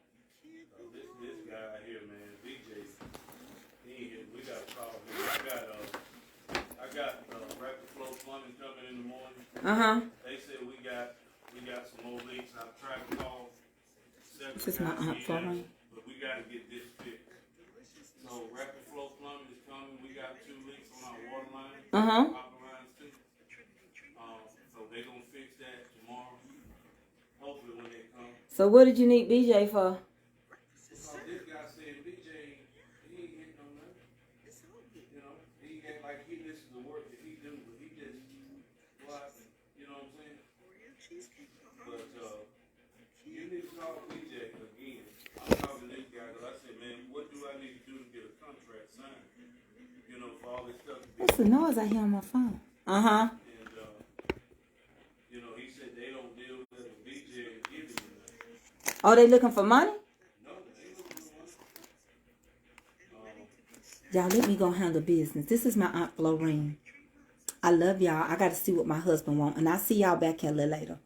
D: This guy here, man, BJ, we got a problem. I got rapid flow plumbing coming in the morning. They said we got some more leaks. I've tried to call
A: This is my aunt Florence.
D: but we got to get this fixed. So rapid flow plumbing is coming. We got 2 leaks on our water line. Copper lines too. So they gonna fix that tomorrow. Hopefully when they come.
A: So what did you need BJ for?
D: This guy said BJ, he ain't getting no nothing. You know, he ain't like this is the work that he do, but he just go out and, you know what I'm saying? But you need to call BJ again. I'm talking to this guy because I said, man, what do I need to do to get a contract signed? You know, for all this stuff to be.
A: What's the noise I hear on my phone?
D: And you know, he said they don't deal with it. BJ is giving you nothing.
A: Oh, they looking for money?
D: No, they ain't looking for money.
A: Y'all, let me go handle business. This is my Aunt Florine. I love y'all. I got to see what my husband wants. And I'll see y'all back here a little later.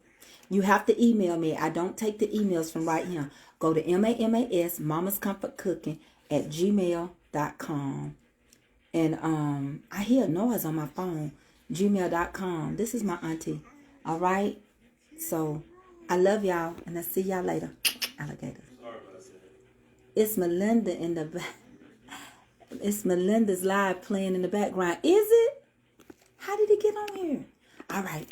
A: You have to email me. I don't take the emails from right here. Go to MAMAS, Mama's Comfort Cooking, at gmail.com. And I hear noise on my phone. Gmail.com. This is my auntie. All right? So, I love y'all. And I'll see y'all later. Alligators. It's Melinda in the back. It's Melinda's live playing in the background. Is it? How did it get on here? All right.